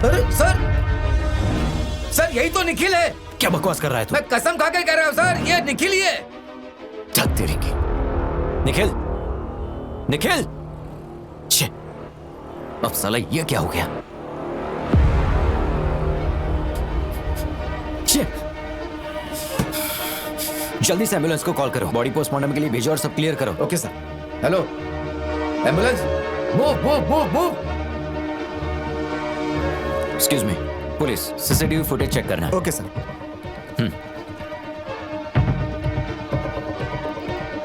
अरे सर यही तो निखिल है।
क्या बकवास कर रहा है तू?
मैं कसम खा के कह रहा हूँ सर, ये निखिल ही है।
थक तेरी की। निखिल छे, अब साला ये क्या हो गया? छे, जल्दी से एम्बुलेंस को कॉल करो, बॉडी पोस्टमार्टम के लिए भेजो और सब क्लियर करो।
Okay sir. Hello ambulance, move.
Excuse me, police CCTV footage check करना है।
Okay sir.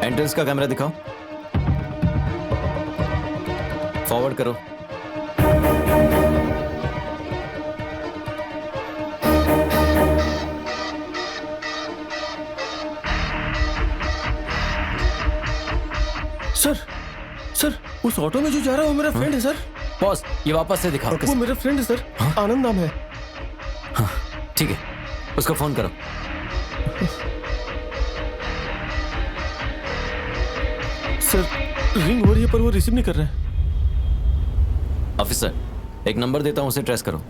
एंट्रेंस का कैमरा दिखाओ, फॉरवर्ड करो।
सर उस ऑटो में जो जा रहा है वो मेरा फ्रेंड है सर।
बॉस ये वापस से दिखाओ।
वो मेरा फ्रेंड है सर। आनंद नाम है।
हाँ ठीक है, उसको फोन करो।
सर रिंग हो रही है पर वो रिसीव नहीं कर रहा है।
ऑफिसर एक नंबर देता हूं, उसे ट्रेस करो।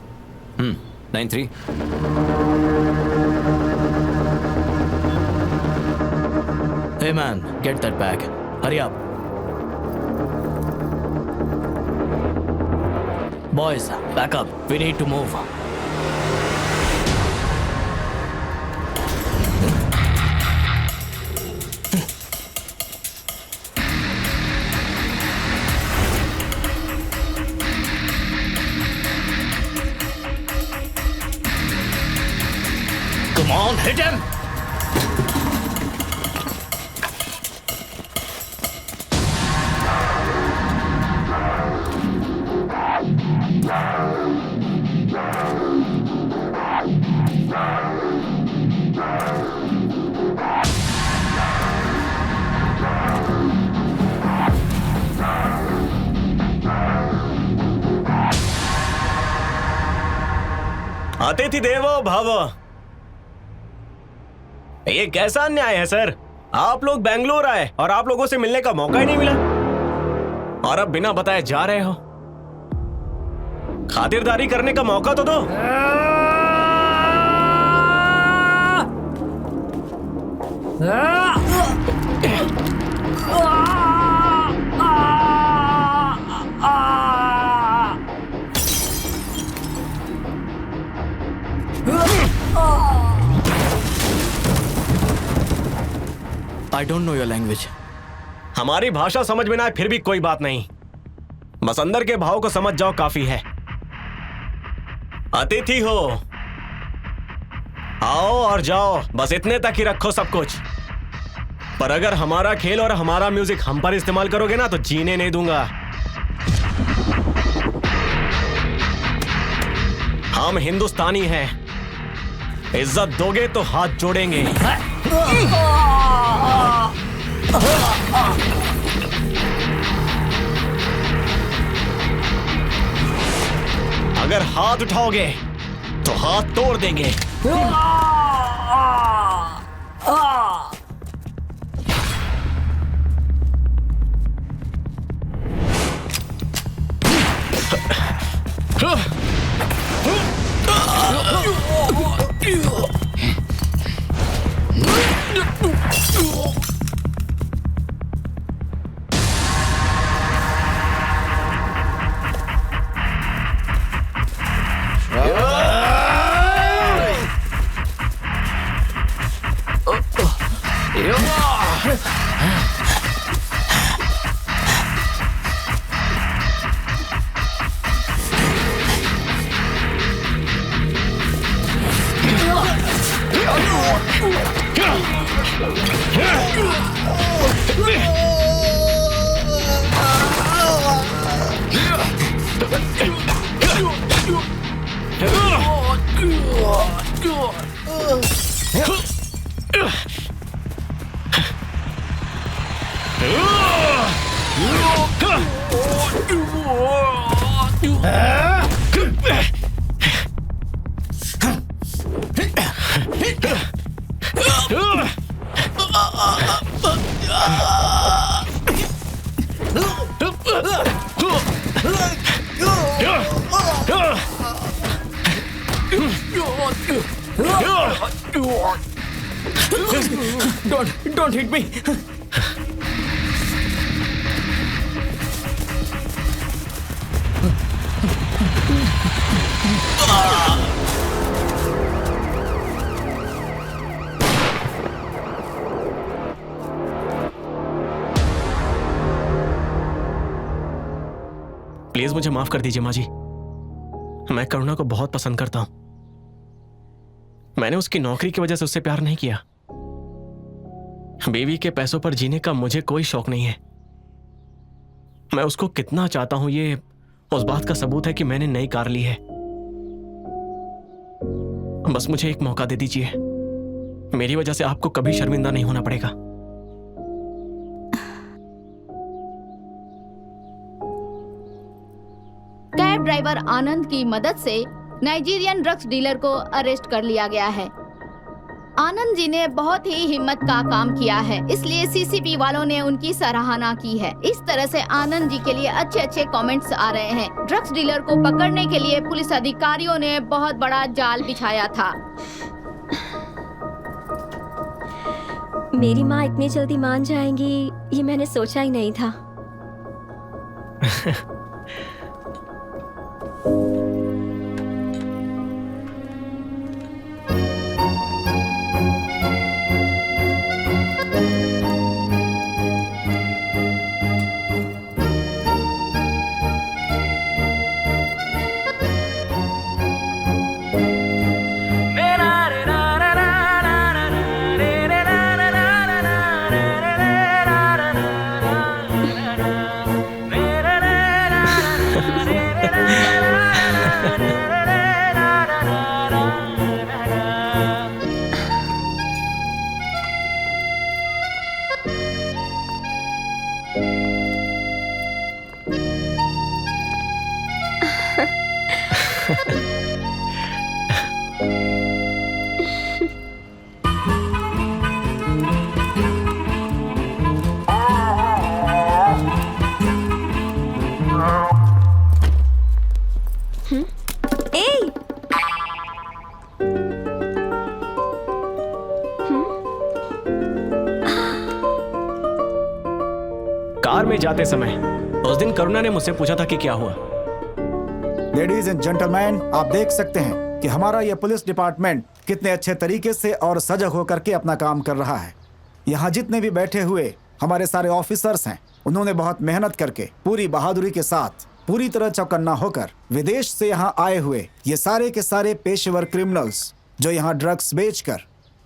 93।
Hey man, get that bag. Hurry up. Boys, back up. We need to move. Come on, hit him!
अतिथि देवो भव। ये कैसा अन्याय है सर? आप लोग बेंगलोर आए और आप लोगों से मिलने का मौका ही नहीं मिला, और अब बिना बताए जा रहे हो। खातिरदारी करने का मौका तो दो।
I don't know your language.
हमारी भाषा समझ में ना आए फिर भी कोई बात नहीं, बस अंदर के भाव को समझ जाओ काफी है। अतिथि हो, आओ और जाओ, बस इतने तक ही रखो सब कुछ। पर अगर हमारा खेल और हमारा म्यूजिक हम पर इस्तेमाल करोगे ना तो जीने नहीं दूंगा। हम हिंदुस्तानी हैं, इज्जत दोगे तो हाथ जोड़ेंगे। अगर हाथ उठाओगे तो हाथ तोड़ देंगे।
Don't hit me.
प्लीज मुझे माफ कर दीजिए माँ जी। मैं करुणा को बहुत पसंद करता हूं। मैंने उसकी नौकरी की वजह से उससे प्यार नहीं किया। बीवी के पैसों पर जीने का मुझे कोई शौक नहीं है। मैं उसको कितना चाहता हूं ये उस बात का सबूत है कि मैंने नई कार ली है। बस मुझे एक मौका दे दीजिए। मेरी वजह से आपको कभी शर्मिंदा नहीं होना पड़ेगा।
कैब ड्राइवर आनंद की मदद से नाइजीरियन ड्रग्स डीलर को अरेस्ट कर लिया गया है। आनंद जी ने बहुत ही हिम्मत का काम किया है, इसलिए सीसीपी वालों ने उनकी सराहना की है। इस तरह से आनंद जी के लिए अच्छे अच्छे कमेंट्स आ रहे हैं। ड्रग्स डीलर को पकड़ने के लिए पुलिस अधिकारियों ने बहुत बड़ा जाल बिछाया था।
मेरी माँ इतनी जल्दी मान जाएंगी ये मैंने सोचा ही नहीं था।
कार में जाते समय उस दिन करुणा ने मुझसे पूछा था कि क्या हुआ।
लेडीज एंड जेंटलमैन, आप देख सकते हैं कि हमारा यह पुलिस डिपार्टमेंट कितने अच्छे तरीके से और सजग होकर के अपना काम कर रहा है। यहाँ जितने भी बैठे हुए हमारे सारे ऑफिसर्स हैं, उन्होंने बहुत मेहनत करके पूरी बहादुरी के साथ पूरी तरह चौकन्ना होकर विदेश से यहाँ आए हुए ये सारे के सारे पेशेवर क्रिमिनल्स जो यहाँ ड्रग्स बेचकर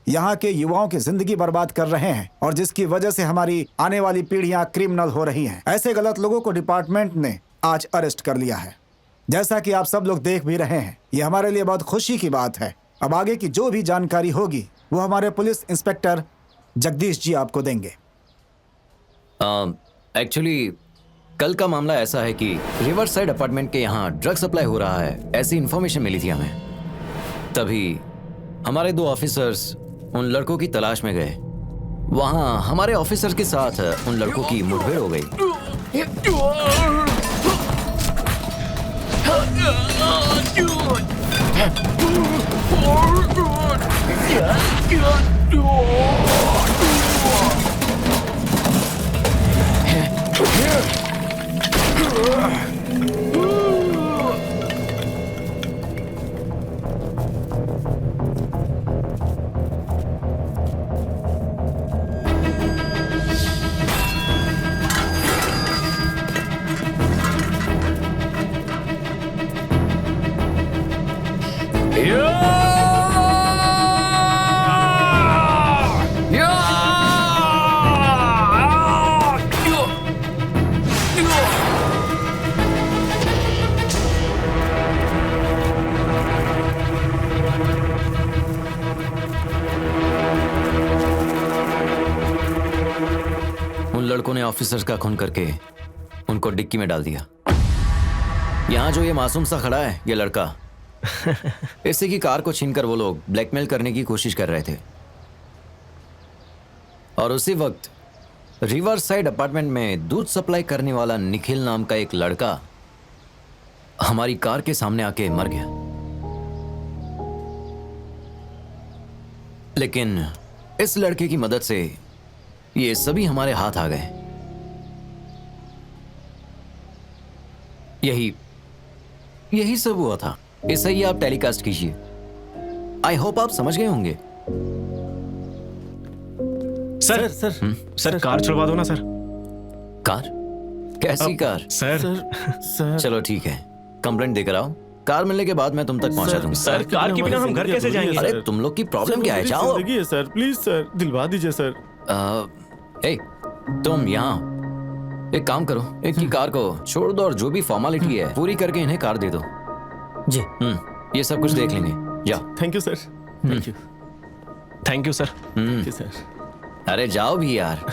यहाँ के युवाओं की जिंदगी बर्बाद कर रहे हैं और जिसकी वजह से हमारी आने वाली पीढ़ियां क्रिमिनल हो रही हैं, ऐसे गलत लोगों को डिपार्टमेंट ने आज अरेस्ट कर लिया है। जैसा कि आप सब लोग देख भी रहे हैं, ये हमारे लिए बहुत खुशी की बात है। अब आगे की जो भी जानकारी होगी वो हमारे पुलिस इंस्पेक्टर जगदीश जी आपको देंगे।
एक्चुअली कल का मामला ऐसा है कि रिवर साइड अपार्टमेंट के यहाँ ड्रग सप्लाई हो रहा है, ऐसी इन्फॉर्मेशन मिली थी हमें। तभी हमारे 2 ऑफिसर्स उन लड़कों की तलाश में गए। वहाँ हमारे ऑफिसर्स के साथ उन लड़कों की मुठभेड़ हो गई। उन लड़कों ने ऑफिसर्स का खून करके उनको डिक्की में डाल दिया। यहाँ जो ये मासूम सा खड़ा है, ये लड़का, इससे की कार को छीनकर वो लोग ब्लैकमेल करने की कोशिश कर रहे थे। और उसी वक्त रिवर साइड अपार्टमेंट में दूध सप्लाई करने वाला निखिल नाम का एक लड़का हमारी कार के सामने आके मर गया। लेकिन इस लड़के की मदद से ये सभी हमारे हाथ आ गए। यही सब हुआ था। इसे ही आप टेलीकास्ट कीजिए। आई होप आप समझ गए होंगे।
सर कार छुड़वा दो ना सर।
कार? कैसी कार?
सर
चलो ठीक है, कंप्लेंट देकर आओ। कार मिलने के बाद मैं तुम तक पहुंचा दूंगा।
सर कार के बिना हम घर कैसे जाएंगे?
अरे तुम लोग की प्रॉब्लम क्या है? जाओ।
जिंदगी है सर, प्लीज सर, दिलवा दीजिए सर।
ए, तुम यहाँ एक काम करो, एक की कार को छोड़ दो और जो भी फॉर्मेलिटी है पूरी करके इन्हें कार दे दो।
जी।
ये सब कुछ देख लेंगे। जाओ।
Thank you sir.
Thank you sir.
Thank you sir.
अरे जाओ भी यार।